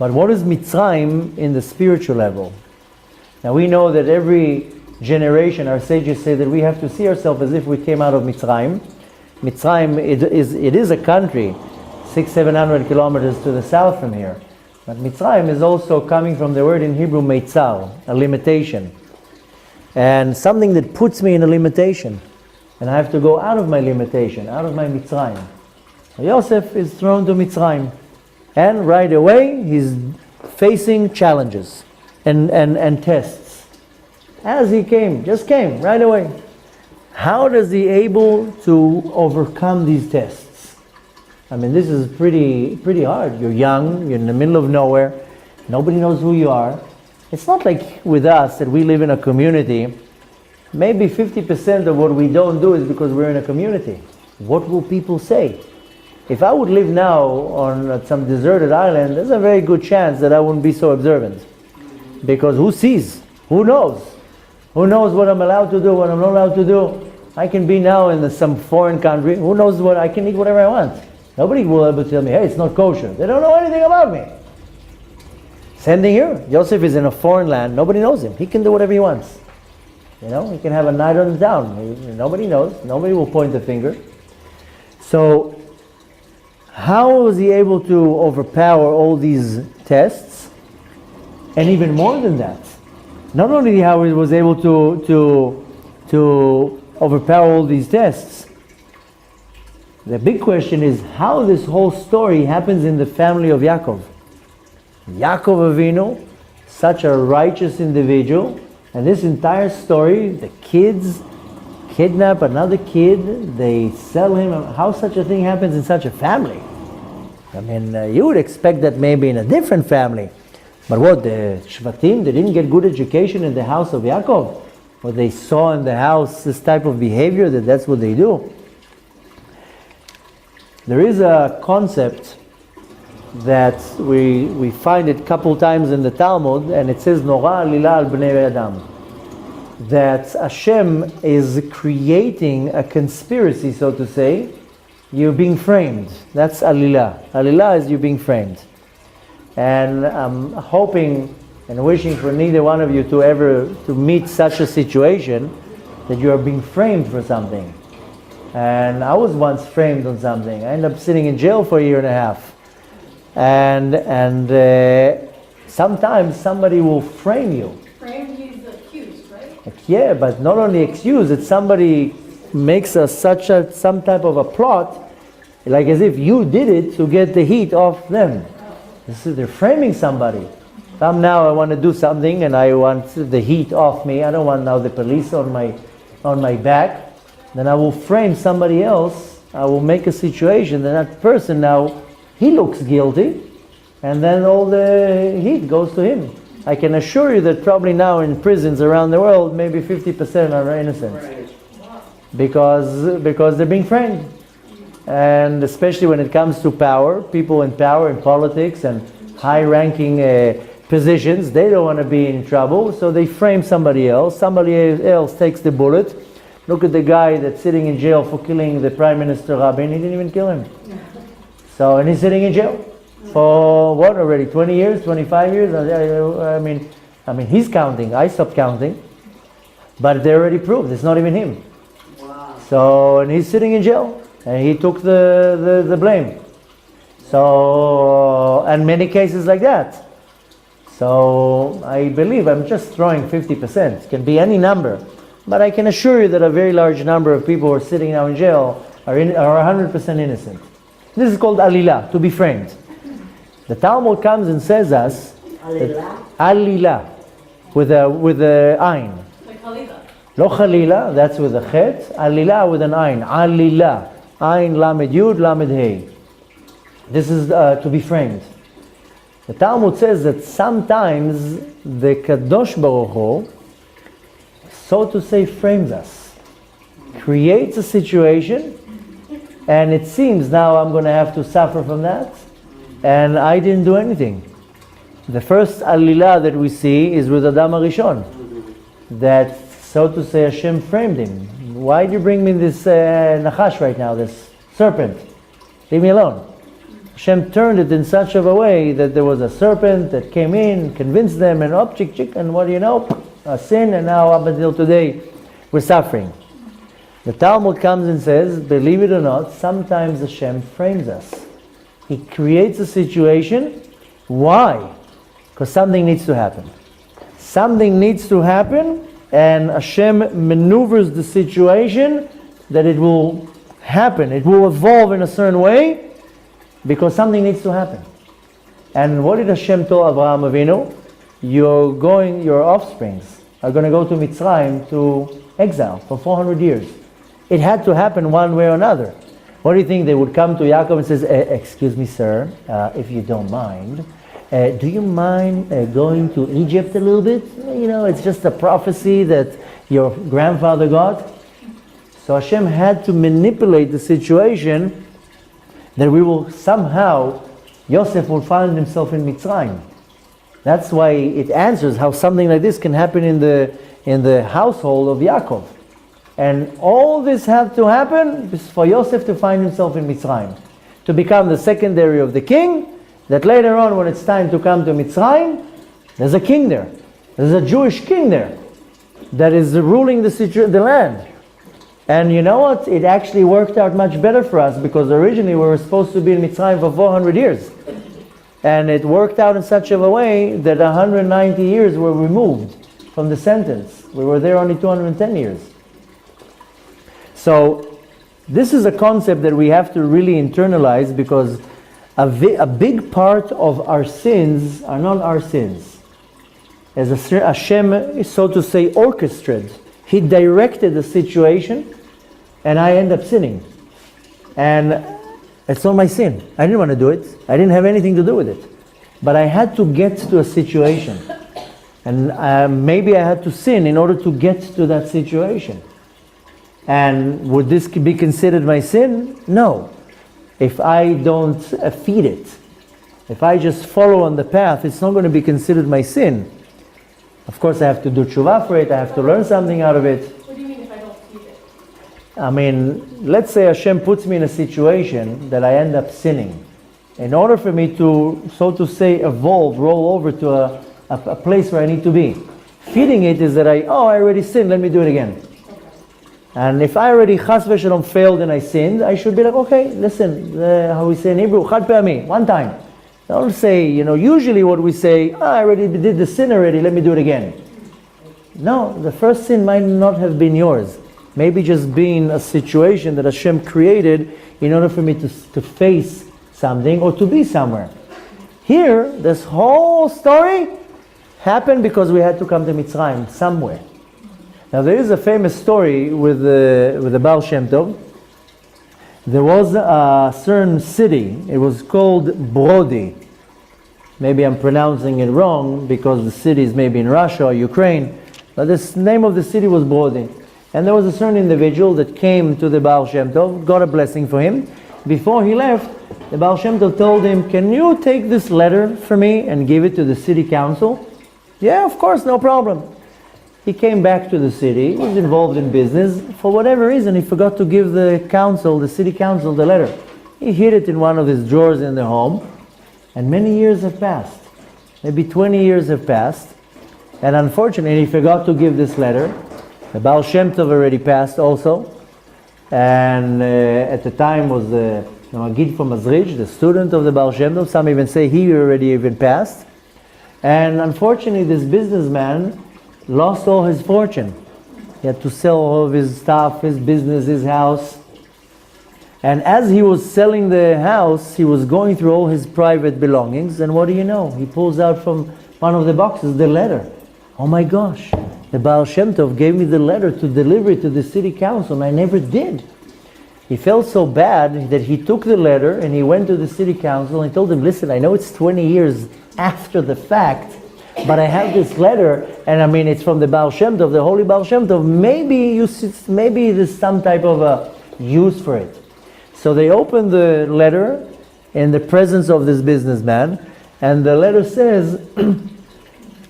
but what is Mitzrayim in the spiritual level? Now we know that every generation, our sages say that we have to see ourselves as if we came out of Mitzrayim. Mitzrayim, it is a country 600-700 kilometers to the south from here. But Mitzrayim is also coming from the word in Hebrew, meitzar, a limitation. And something that puts me in a limitation. And I have to go out of my limitation, out of my Mitzrayim. Yosef is thrown to Mitzrayim. And right away, he's facing challenges and tests. As he just came right away. How does he able to overcome these tests? I mean, this is pretty hard. You're young, you're in the middle of nowhere, nobody knows who you are. It's not like with us that we live in a community. Maybe 50% of what we don't do is because we're in a community. What will people say? If I would live now on some deserted island, there's a very good chance that I wouldn't be so observant. Because who sees? Who knows? Who knows what I'm allowed to do, what I'm not allowed to do? I can be now in some foreign country. Who knows what? I can eat whatever I want. Nobody will ever tell me, hey, it's not kosher. They don't know anything about me. Same thing here. Yosef is in a foreign land. Nobody knows him. He can do whatever he wants. He can have a night on the town. Nobody knows. Nobody will point the finger. So, how was he able to overpower all these tests? And even more than that, not only how he was able to overpower all these tests, the big question is how this whole story happens in the family of Yaakov. Yaakov Avinu, such a righteous individual, and this entire story, the kids kidnap another kid, they sell him. How such a thing happens in such a family? I mean, you would expect that maybe in a different family. But what, the Shvatim, they didn't get good education in the house of Yaakov? Or they saw in the house this type of behavior, that's what they do? There is a concept that we find it a couple times in the Talmud, and it says, Nora alila al bnei Adam. That Hashem is creating a conspiracy, so to say. You're being framed. That's alila. Alila is you being framed. And I'm hoping and wishing for neither one of you to meet such a situation that you are being framed for something. And I was once framed on something. I ended up sitting in jail for 1.5 years. And sometimes somebody will frame you. Framed means accused, right? Yeah, but not only accused, it's somebody makes some type of a plot, like as if you did it to get the heat off them. They're framing somebody. I want to do something and I want the heat off me. I don't want now the police on my back. Then I will frame somebody else. I will make a situation that person now, he looks guilty, and then all the heat goes to him. I can assure you that probably now in prisons around the world, maybe 50% are innocent. Because they're being framed. And especially when it comes to power, people in power, in politics, and high-ranking positions, they don't want to be in trouble, so they frame somebody else. Somebody else takes the bullet. Look at the guy that's sitting in jail for killing the Prime Minister Rabin. He didn't even kill him. So, and he's sitting in jail for what already? 20 years, 25 years? I mean, he's counting. I stopped counting. But they already proved it's not even him. Wow. So, and he's sitting in jail. And he took the blame. So, and many cases like that. So, I believe I'm just throwing 50%. It can be any number. But I can assure you that a very large number of people who are sitting now in jail are 100% innocent. This is called alila, to be framed. The Talmud comes and says us, alila, with a ayn. Like Halila. Lo chalila, that's with a chet. Alila with an ayn. Alila. Ayn lamed yud lamed hey. This is to be framed. The Talmud says that sometimes the Kadosh Baruch Hu, so to say, frames us. Creates a situation, and it seems now I'm going to have to suffer from that, and I didn't do anything. The first alila that we see is with Adam HaRishon, that, so to say, Hashem framed him. Why did you bring me this nachash right now, this serpent? Leave me alone. Hashem turned it in such a way that there was a serpent that came in, convinced them, and and what do you know? a sin, and now up until today we're suffering. The Talmud comes and says, believe it or not, sometimes Hashem frames us. He creates a situation. Why? Because something needs to happen. Something needs to happen, and Hashem maneuvers the situation that it will happen. It will evolve in a certain way because something needs to happen. And what did Hashem tell Abraham Avinu? Your offsprings are going to go to Mitzrayim to exile for 400 years. It had to happen one way or another. What do you think? They would come to Yaakov and says, excuse me, sir, if you don't mind, do you mind going to Egypt a little bit? You know, it's just a prophecy that your grandfather got. So Hashem had to manipulate the situation that we will somehow, Yosef will find himself in Mitzrayim. That's why it answers how something like this can happen in the household of Yaakov. And all this had to happen for Yosef to find himself in Mitzrayim, to become the secondary of the king, that later on when it's time to come to Mitzrayim, there's a king there. There's a Jewish king there that is ruling the land. And you know what? It actually worked out much better for us because originally we were supposed to be in Mitzrayim for 400 years. And it worked out in such a way that 190 years were removed from the sentence. We were there only 210 years. So this is a concept that we have to really internalize because a big part of our sins are not our sins. As Hashem, so to say, orchestrated. He directed the situation and I end up sinning. And it's not my sin. I didn't want to do it. I didn't have anything to do with it. But I had to get to a situation. And maybe I had to sin in order to get to that situation. And would this be considered my sin? No. If I don't feed it, if I just follow on the path, it's not going to be considered my sin. Of course, I have to do tshuva for it. I have to learn something out of it. What do you mean if I don't feed it? I mean, let's say Hashem puts me in a situation that I end up sinning. In order for me to, so to say, evolve, roll over to a place where I need to be. Feeding it is that I already sinned, let me do it again. And if I already chas v'shalom failed and I sinned, I should be like, okay, listen, how we say in Hebrew, chad pe'ami, one time. Don't say, usually what we say, I already did the sin already, let me do it again. No, the first sin might not have been yours. Maybe just being a situation that Hashem created in order for me to face something or to be somewhere. Here, this whole story happened because we had to come to Mitzrayim, somewhere. Now there is a famous story with the Baal Shem Tov. There was a certain city, it was called Brody. Maybe I'm pronouncing it wrong because the city is maybe in Russia or Ukraine, but the name of the city was Brody. And there was a certain individual that came to the Baal Shem Tov, got a blessing for him. Before he left, the Baal Shem Tov told him, can you take this letter for me and give it to the city council? Yeah, of course, no problem. He came back to the city, he was involved in business. For whatever reason, he forgot to give the city council, the letter. He hid it in one of his drawers in the home, and many years have passed. Maybe 20 years have passed, and unfortunately, he forgot to give this letter. The Baal Shem Tov already passed also, and at the time was the Magid from Mazrij, the student of the Baal Shem Tov. Some even say he already even passed. And unfortunately, this businessman lost all his fortune. He had to sell all of his stuff, his business, his house. And as he was selling the house, he was going through all his private belongings, and what do you know? He pulls out from one of the boxes the letter. Oh my gosh, the Baal Shem Tov gave me the letter to deliver it to the city council, and I never did. He felt so bad that he took the letter and he went to the city council and told them, listen, I know it's 20 years after the fact, but I have this letter, and I mean, it's from the Baal Shem Tov, the holy Baal Shem Tov. Maybe there's some type of a use for it. So they opened the letter in the presence of this businessman, and the letter says,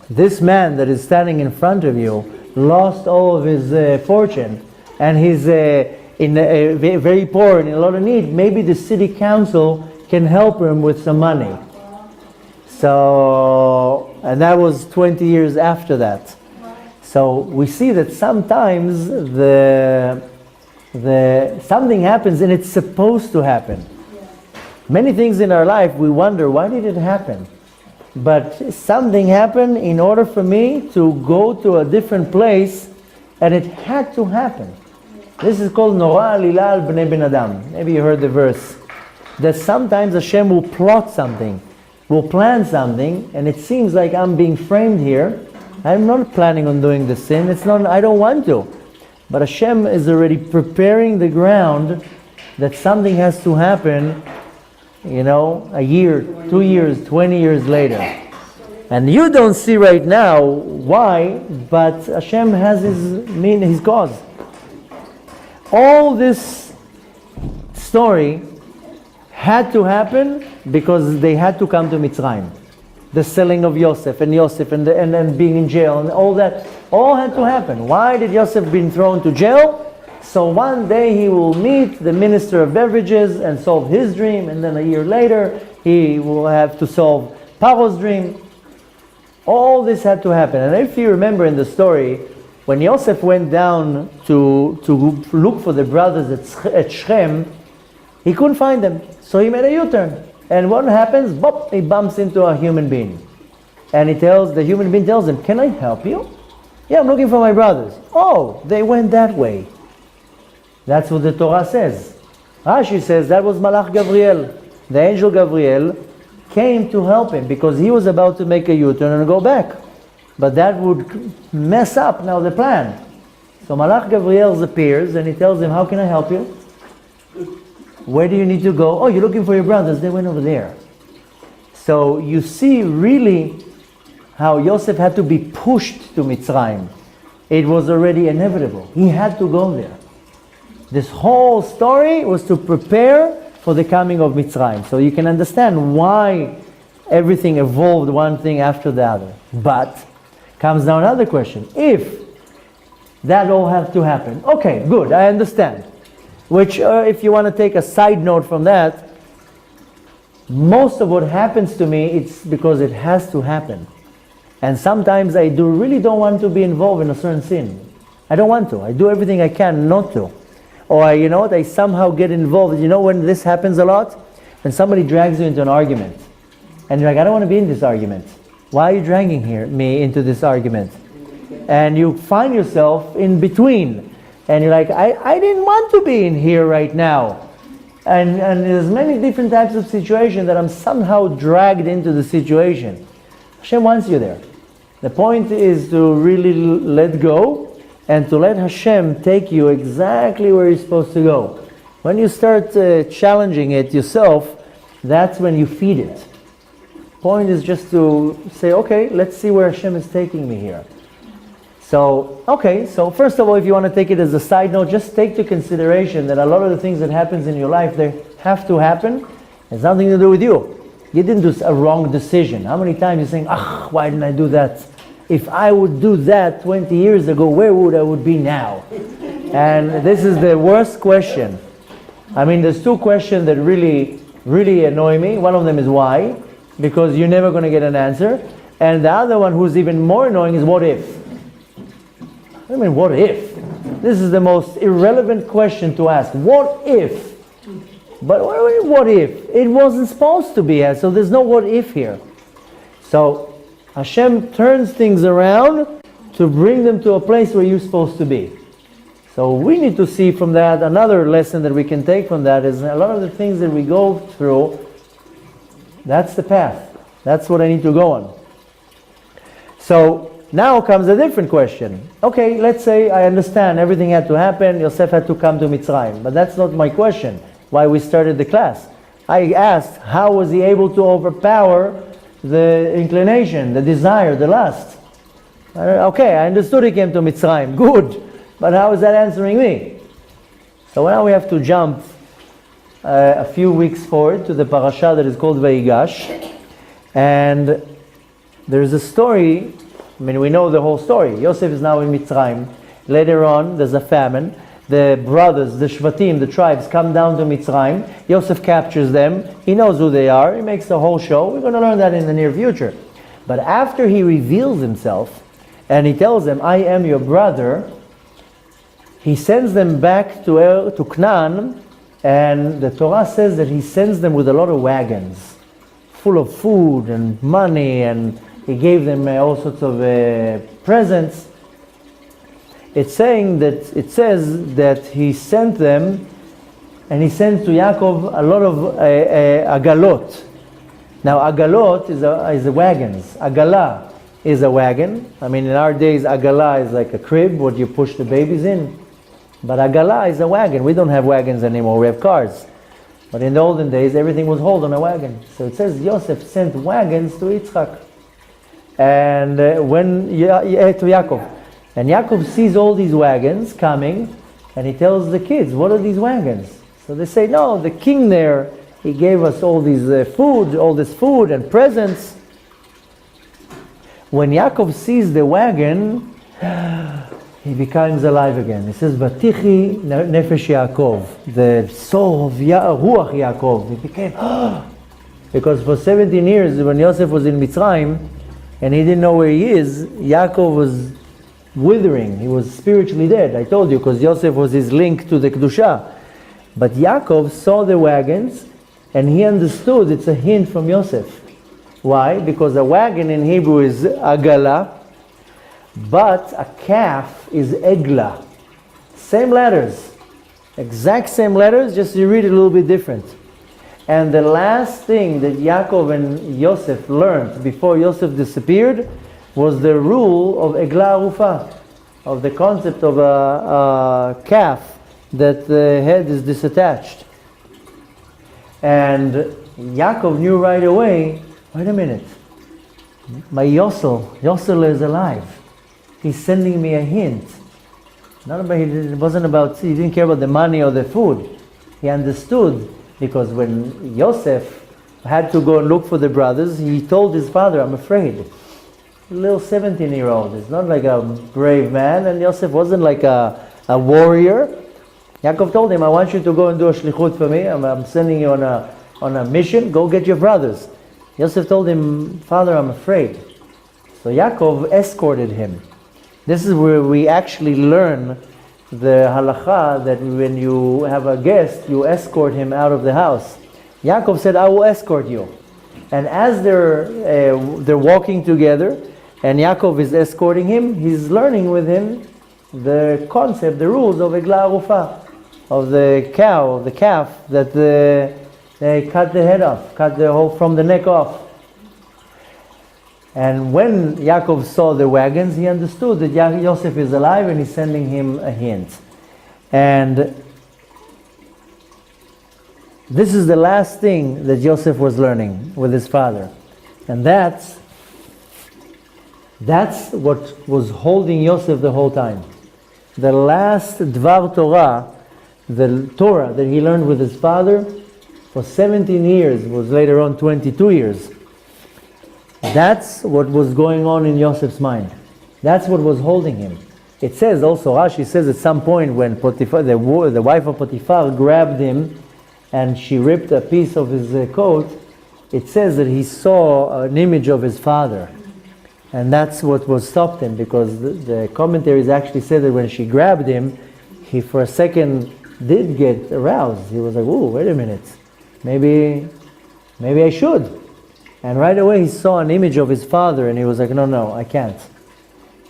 this man that is standing in front of you lost all of his fortune, and he's very poor and in a lot of need. Maybe the city council can help him with some money. So, and that was 20 years after that. So we see that sometimes something happens and it's supposed to happen. Many things in our life we wonder, why did it happen? But something happened in order for me to go to a different place, and it had to happen. This is called Nora Alila al Bnei Ben Adam. Maybe you heard the verse. That sometimes Hashem will plot something, will plan something, and it seems like I'm being framed here. I'm not planning on doing the sin. It's not. I don't want to. But Hashem is already preparing the ground that something has to happen, a year, 2 years, 20 years later. And you don't see right now why, but Hashem has his cause. All this story had to happen because they had to come to Mitzrayim. The selling of Yosef and then being in jail and all that, all had to happen. Why did Yosef been thrown to jail? So one day he will meet the minister of beverages and solve his dream, and then a year later he will have to solve Paro's dream. All this had to happen. And if you remember in the story, when Yosef went down to look for the brothers at Shechem, he couldn't find them. So he made a U-turn. And what happens? Bop, he bumps into a human being. And the human being tells him, can I help you? Yeah, I'm looking for my brothers. Oh, they went that way. That's what the Torah says. Rashi says that was Malach Gabriel. The angel Gabriel came to help him because he was about to make a U-turn and go back. But that would mess up now the plan. So Malach Gabriel appears and he tells him, how can I help you? Where do you need to go? Oh, you're looking for your brothers. They went over there. So you see really how Yosef had to be pushed to Mitzrayim. It was already inevitable. He had to go there. This whole story was to prepare for the coming of Mitzrayim. So you can understand why everything evolved one thing after the other. But comes now another question. If that all had to happen, okay, good, I understand. Which, if you want to take a side note from that, most of what happens to me, it's because it has to happen. And sometimes I really don't want to be involved in a certain sin. I don't want to. I do everything I can not to. Or I somehow get involved. You know when this happens a lot? When somebody drags you into an argument. And you're like, I don't want to be in this argument. Why are you dragging me into this argument? And you find yourself in between. And you're like, I didn't want to be in here right now. And there's many different types of situations that I'm somehow dragged into the situation. Hashem wants you there. The point is to really let go and to let Hashem take you exactly where you're supposed to go. When you start challenging it yourself, that's when you feed it. Point is just to say, okay, let's see where Hashem is taking me here. So first of all, if you want to take it as a side note, just take into consideration that a lot of the things that happens in your life, they have to happen. It's nothing to do with you. You didn't do a wrong decision. How many times you're saying, why didn't I do that? If I would do that 20 years ago, where would I be now? And this is the worst question. I mean, there's two questions that really, really annoy me. One of them is why, because you're never going to get an answer. And the other one, who's even more annoying, is what if? I mean, what if? This is the most irrelevant question to ask. What if? But what if? It wasn't supposed to be, so there's no what if here. So Hashem turns things around to bring them to a place where you're supposed to be. So we need to see from that, another lesson that we can take from that is a lot of the things that we go through, that's the path. That's what I need to go on. So now comes a different question. Okay, let's say I understand everything had to happen, Yosef had to come to Mitzrayim, but that's not my question, why we started the class. I asked, how was he able to overpower the inclination, the desire, the lust? Okay, I understood he came to Mitzrayim, good, but how is that answering me? So now we have to jump a few weeks forward to the Parashat that is called Vayeishev, and there's a story. I mean, we know the whole story. Yosef is now in Mitzrayim. Later on, there's a famine. The brothers, the Shvatim, the tribes come down to Mitzrayim. Yosef captures them. He knows who they are. He makes the whole show. We're going to learn that in the near future. But after he reveals himself, and he tells them, I am your brother, he sends them back to Canaan, and the Torah says that he sends them with a lot of wagons full of food and money, and he gave them all sorts of presents. It says that he sent them, and he sent to Yaakov a lot of agalot. Now agalot is a wagons. Agala is a wagon. I mean, in our days, agala is like a crib what you push the babies in. But agala is a wagon. We don't have wagons anymore, we have cars. But in the olden days, everything was hauled on a wagon. So it says Yosef sent wagons to Yitzchak. And to Yaakov. And Yaakov sees all these wagons coming, and he tells the kids, what are these wagons? So they say, no, the king there, he gave us all this food and presents. When Yaakov sees the wagon, he becomes alive again. He says, Vatichi nefesh Yaakov, the soul of Ruach Yaakov. He became, because for 17 years, when Yosef was in Mitzrayim, and he didn't know where he is, Yaakov was withering. He was spiritually dead. I told you, because Yosef was his link to the Kedusha. But Yaakov saw the wagons, and he understood it's a hint from Yosef. Why? Because a wagon in Hebrew is agala, but a calf is egla. Same letters. Exact same letters, just you read it a little bit different. And the last thing that Yaakov and Yosef learned before Yosef disappeared was the rule of egla arufa, of the concept of a calf that the head is disattached. And Yaakov knew right away, wait a minute, my Yosel is alive. He's sending me a hint. It wasn't about, he didn't care about the money or the food. He understood, because when Yosef had to go and look for the brothers, he told his father, I'm afraid. A little 17-year-old. He's not like a brave man, and Yosef wasn't like a warrior. Yaakov told him, I want you to go and do a shlichut for me. I'm sending you on a mission. Go get your brothers. Yosef told him, Father, I'm afraid. So Yaakov escorted him. This is where we actually learn the halacha that when you have a guest, you escort him out of the house. Yaakov said, I will escort you. And as they're walking together, and Yaakov is escorting him, he's learning with him the concept, the rules of egla arufa, of the cow, of the calf, that they cut the head off, cut the whole from the neck off. And when Yaakov saw the wagons, he understood that Yosef is alive, and he's sending him a hint. And this is the last thing that Yosef was learning with his father. And that's what was holding Yosef the whole time. The last Dvar Torah, the Torah that he learned with his father for 17 years, was later on 22 years. That's what was going on in Yosef's mind. That's what was holding him. It says also, Rashi says at some point when Potiphar, the wife of Potiphar, grabbed him and she ripped a piece of his coat, it says that he saw an image of his father. And that's what was stopped him, because the commentaries actually said that when she grabbed him, he for a second did get aroused. He was like, "Ooh, wait a minute, maybe I should." And right away he saw an image of his father, and he was like, no, I can't.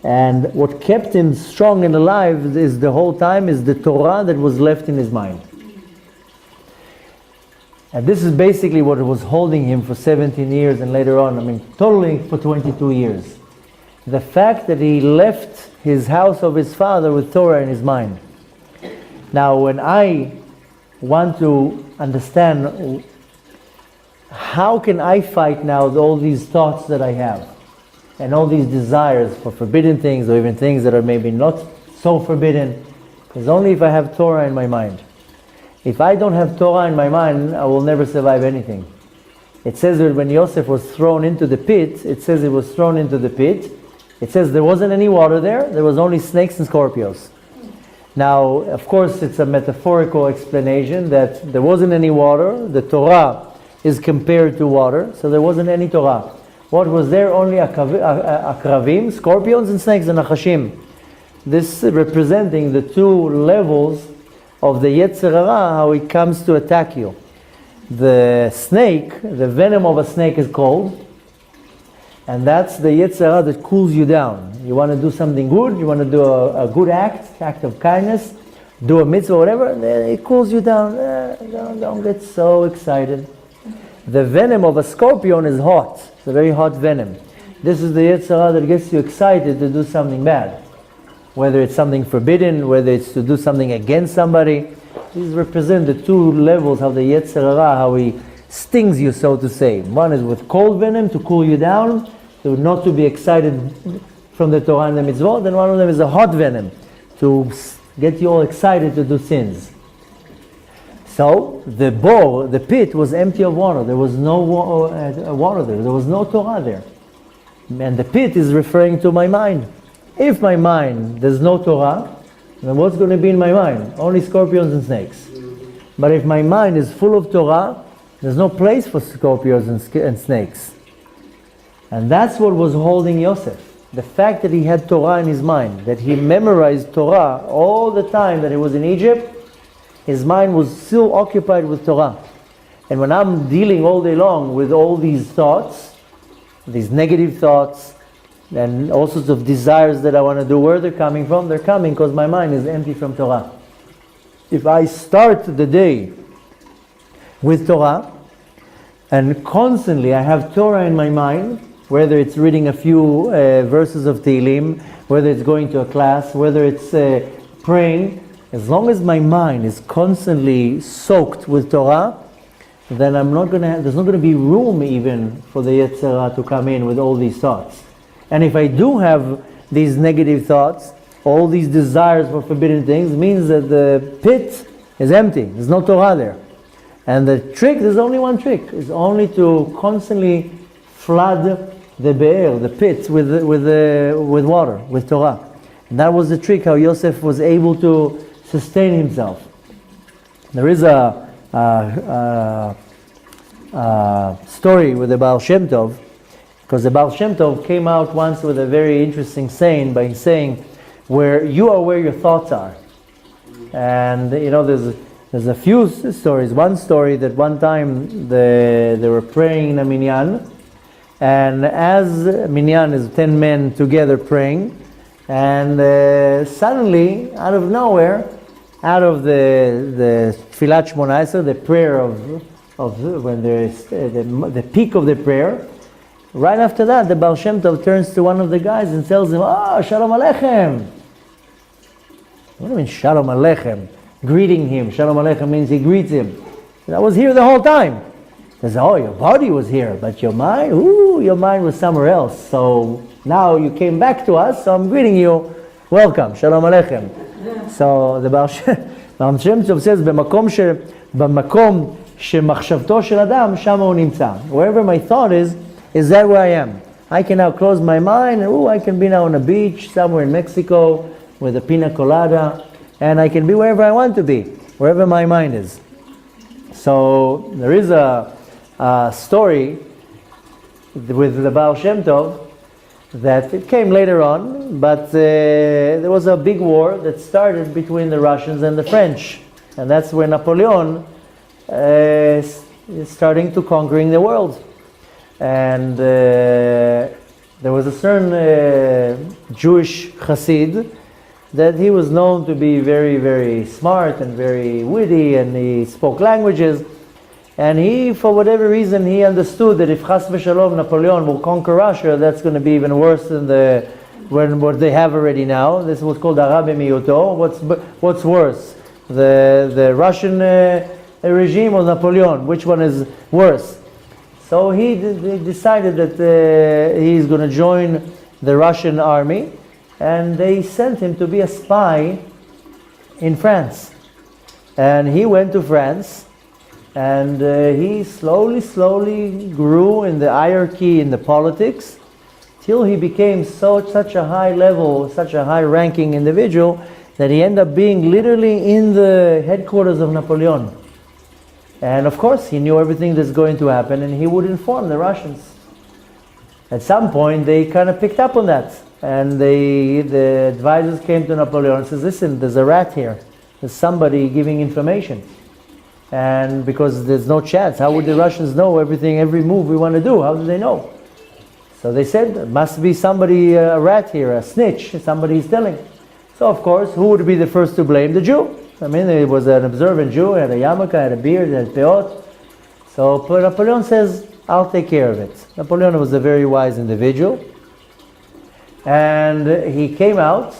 And what kept him strong and alive is the whole time is the Torah that was left in his mind. And this is basically what was holding him for 17 years and later on, totally for 22 years. The fact that he left his house of his father with Torah in his mind. Now, when I want to understand how can I fight now with all these thoughts that I have and all these desires for forbidden things, or even things that are maybe not so forbidden, is only if I have Torah in my mind. If I don't have Torah in my mind, I will never survive anything. It says that when Yosef was thrown into the pit, it says he was thrown into the pit. It says there wasn't any water there was only snakes and scorpions. Now, of course, it's a metaphorical explanation that there wasn't any water. The Torah is compared to water, so there wasn't any Torah. What was there? Only akravim, scorpions, and snakes, and nachashim. This representing the two levels of the Yetzer Hara, how it comes to attack you. The snake, the venom of a snake is cold, and that's the Yetzer Hara that cools you down. You want to do something good, you want to do a good act of kindness, do a mitzvah, whatever, it cools you down. Don't get so excited. The venom of a scorpion is hot. It's a very hot venom. This is the Yetzer Hara that gets you excited to do something bad. Whether it's something forbidden, whether it's to do something against somebody. These represent the two levels of the Yetzer Hara, how he stings you, so to say. One is with cold venom to cool you down, to not to be excited from the Torah and the mitzvot. And one of them is a hot venom to get you all excited to do sins. So the bowl, the pit was empty of water. There was no water there. There was no Torah there. And the pit is referring to my mind. If my mind, there's no Torah, then what's going to be in my mind? Only scorpions and snakes. But if my mind is full of Torah, there's no place for scorpions and snakes. And that's what was holding Yosef. The fact that he had Torah in his mind, that he memorized Torah all the time that he was in Egypt, his mind was still occupied with Torah. And when I'm dealing all day long with all these thoughts, these negative thoughts, and all sorts of desires that I want to do, where they're coming from? They're coming because my mind is empty from Torah. If I start the day with Torah, and constantly I have Torah in my mind, whether it's reading a few verses of Tehillim, whether it's going to a class, whether it's praying, as long as my mind is constantly soaked with Torah, then there's not going to be room even for the Yetzer Hara to come in with all these thoughts. And if I do have these negative thoughts, all these desires for forbidden things, means that the pit is empty. There's no Torah there. And the trick, there's only one trick, is only to constantly flood the be'er, the pit, with water, with Torah. And that was the trick, how Yosef was able to sustain himself. There is a story with the Baal Shem Tov, because the Baal Shem Tov came out once with a very interesting saying by saying, where you are where your thoughts are. And there's a few stories. One story that one time they were praying in a minyan, and as minyan is 10 men together praying, and suddenly, out of nowhere, out of the Tfilat Shmona Esrei, the prayer of when there is the peak of the prayer, right after that, the Baal Shem Tov turns to one of the guys and tells him, Shalom Aleichem. What do you mean, Shalom Aleichem? Greeting him. Shalom Aleichem means he greets him. I was here the whole time. He says, your body was here, but your mind, your mind was somewhere else. So now you came back to us, so I'm greeting you. Welcome, Shalom Aleichem. So the Baal Shem Tov says, במקום שמחשבתו של אדם, שם הוא נמצא. Wherever my thought is that where I am? I can now close my mind and I can be now on a beach somewhere in Mexico with a pina colada, and I can be wherever I want to be, wherever my mind is. So there is a story with the Baal Shem Tov that it came later on, but there was a big war that started between the Russians and the French, and that's where Napoleon is starting to conquering the world. And there was a certain Jewish Chassid that he was known to be very, very smart and very witty, and he spoke languages. And he, for whatever reason, he understood that if Chas v'Shalom Napoleon will conquer Russia, that's going to be even worse than what they have already now. This is what's called Arabe Miyuto. What's worse, the Russian regime or Napoleon? Which one is worse? So he decided that he's going to join the Russian army, and they sent him to be a spy in France. And he went to France, and he slowly grew in the hierarchy in the politics, till he became such a high level, such a high ranking individual, that he ended up being literally in the headquarters of Napoleon. And of course, he knew everything that's going to happen, and he would inform the Russians. At some point, they kind of picked up on that. And the advisors came to Napoleon and says, listen, there's a rat here. There's somebody giving information. And because there's no chance, how would the Russians know everything, every move we want to do? How do they know? So they said, there must be somebody, a rat here, a snitch, somebody is telling. So of course, who would be the first to blame? The Jew. I mean, he was an observant Jew, had a yarmulke, had a beard, had peot. So Napoleon says, I'll take care of it. Napoleon was a very wise individual. And he came out,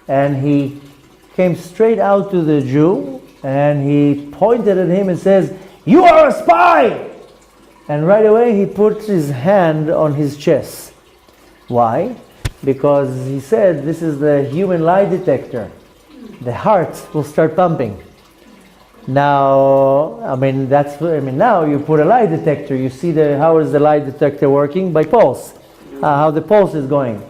and he came straight out to the Jew, and he pointed at him and says, you are a spy! And right away he put his hand on his chest. Why? Because he said, this is the human lie detector. The heart will start pumping. Now, now you put a lie detector, you see how is the lie detector working? By pulse. How the pulse is going.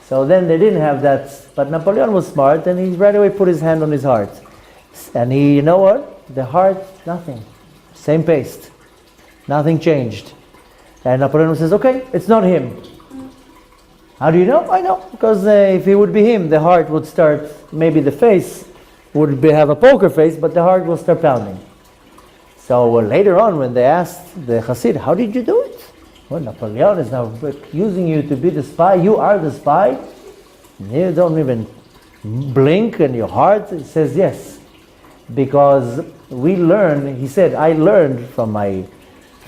So then they didn't have that, but Napoleon was smart, and he right away put his hand on his heart. And you know what? The heart, nothing. Same pace. Nothing changed. And Napoleon says, okay, it's not him. How do you know? I know. Because if it would be him, the heart would start, maybe the face would have a poker face, but the heart will start pounding. So later on, when they asked the Hasid, how did you do it? Well, Napoleon is now accusing you to be the spy. You are the spy. You don't even blink, and your heart says yes. Because we learn, he said, I learned from my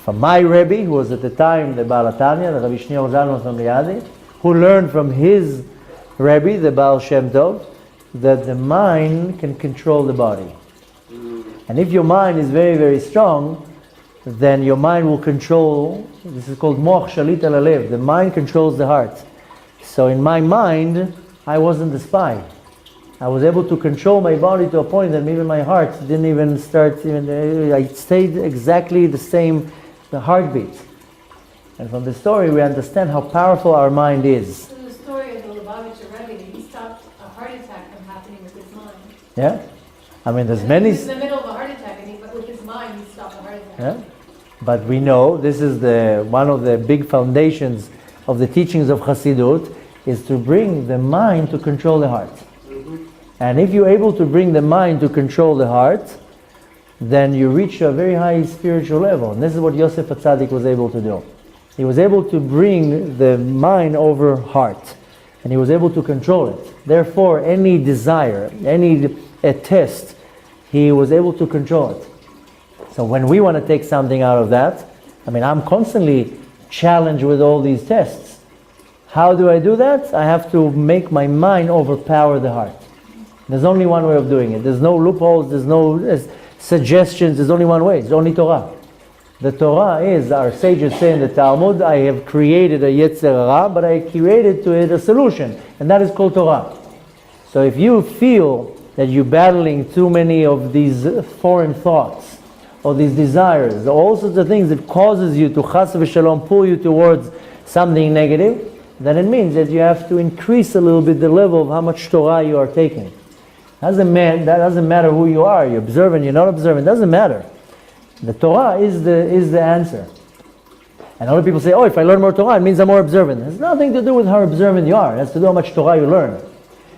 Rabbi, who was at the time the Baal HaTanya, the Rabbi Shneur Zalman from Liadi, who learned from his Rabbi, the Baal Shem Tov, that the mind can control the body. And if your mind is very, very strong, then your mind will control, this is called moch shalit al halev, the mind controls the heart. So in my mind, I wasn't the spy. I was able to control my body to a point that even my heart didn't even start, I stayed exactly the same, the heartbeat. And from the story we understand how powerful our mind is. So the story of the Lubavitcher Rebbe, he stopped a heart attack from happening with his mind. Yeah? I mean, there's And many... He was in the middle of a heart attack, but with his mind he stopped the heart attack. Yeah? But we know this is one of the big foundations of the teachings of Chassidut is to bring the mind to control the heart. And if you're able to bring the mind to control the heart, then you reach a very high spiritual level. And this is what Yosef HaTzadik was able to do. He was able to bring the mind over heart. And he was able to control it. Therefore, any desire, a test, he was able to control it. So when we want to take something out of that, I'm constantly challenged with all these tests. How do I do that? I have to make my mind overpower the heart. There's only one way of doing it. There's no loopholes, there's no suggestions, there's only one way. It's only Torah. The Torah is, our sages say in the Talmud, I have created a Yetzer Hara, but I created to it a solution. And that is called Torah. So if you feel that you're battling too many of these foreign thoughts, or these desires, or all sorts of things that causes you to chas v'shalom, pull you towards something negative, then it means that you have to increase a little bit the level of how much Torah you are taking. That doesn't matter who you are. You're observant, you're not observant. It doesn't matter. The Torah is the answer. And other people say, oh, if I learn more Torah, it means I'm more observant. It has nothing to do with how observant you are. It has to do how much Torah you learn.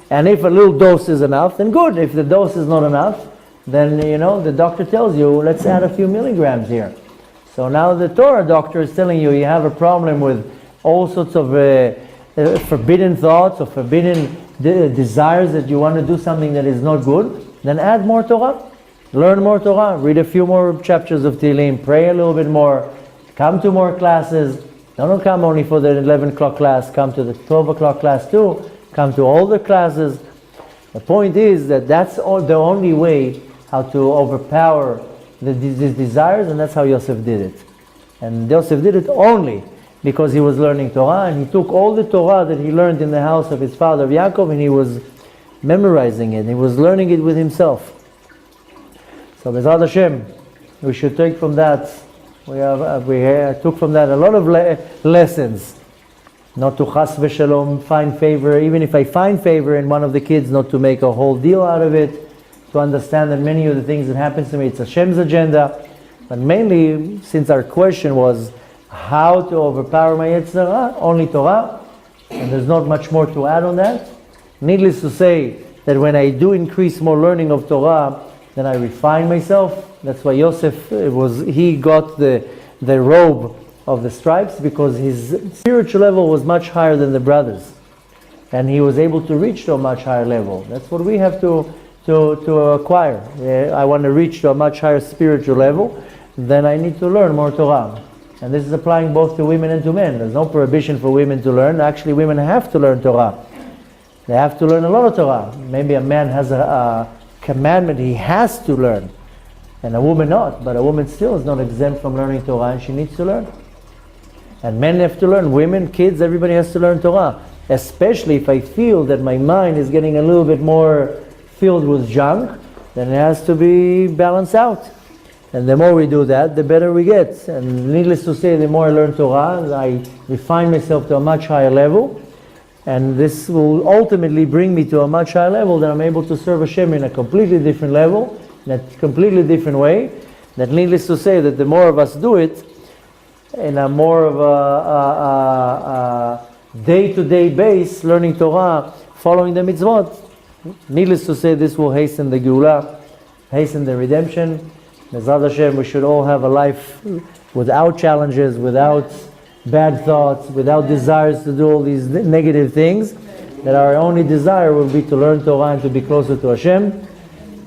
And if a little dose is enough, then good. If the dose is not enough, then, the doctor tells you, let's add a few milligrams here. So now the Torah doctor is telling you have a problem with all sorts of forbidden thoughts or forbidden desires that you want to do something that is not good, then add more Torah. Learn more Torah. Read a few more chapters of Tehillim. Pray a little bit more. Come to more classes. Don't come only for the 11 o'clock class. Come to the 12 o'clock class too. Come to all the classes. The point is that that's the only way how to overpower these desires, and that's how Yosef did it. And Yosef did it only because he was learning Torah, and he took all the Torah that he learned in the house of his father Yaakov, and he was memorizing it. He was learning it with himself. So B'ezrat Hashem, we should take from that. We took from that a lot of lessons. Not to chas v'shalom find favor, even if I find favor in one of the kids, not to make a whole deal out of it. To understand that many of the things that happens to me, it's Hashem's agenda. But mainly, since our question was How to overpower my Yetzer Hara? Only Torah, and there's not much more to add on that. Needless to say that when I do increase more learning of Torah, then I refine myself. That's why Yosef he got the robe of the stripes, because his spiritual level was much higher than the brothers, and he was able to reach to a much higher level. That's what we have to acquire. I want to reach to a much higher spiritual level, then I need to learn more Torah. And this is applying both to women and to men. There's no prohibition for women to learn. Actually, women have to learn Torah. They have to learn a lot of Torah. Maybe a man has a commandment he has to learn, and a woman not. But a woman still is not exempt from learning Torah, and she needs to learn. And men have to learn. Women, kids, everybody has to learn Torah. Especially if I feel that my mind is getting a little bit more filled with junk, then it has to be balanced out. And the more we do that, the better we get. And needless to say, the more I learn Torah, I refine myself to a much higher level. And this will ultimately bring me to a much higher level that I'm able to serve Hashem in a completely different level, in a completely different way. That needless to say, that the more of us do it, in a more of a day-to-day base, learning Torah, following the mitzvot, needless to say, this will hasten the Geulah, hasten the redemption. Bezrat Hashem, we should all have a life without challenges, without bad thoughts, without desires to do all these negative things. That our only desire will be to learn Torah and to be closer to Hashem.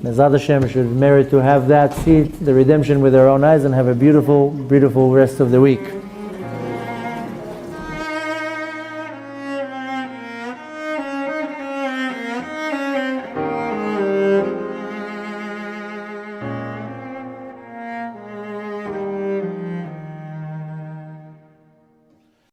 Bezrat Hashem should merit to have that, see the redemption with our own eyes, and have a beautiful, beautiful rest of the week.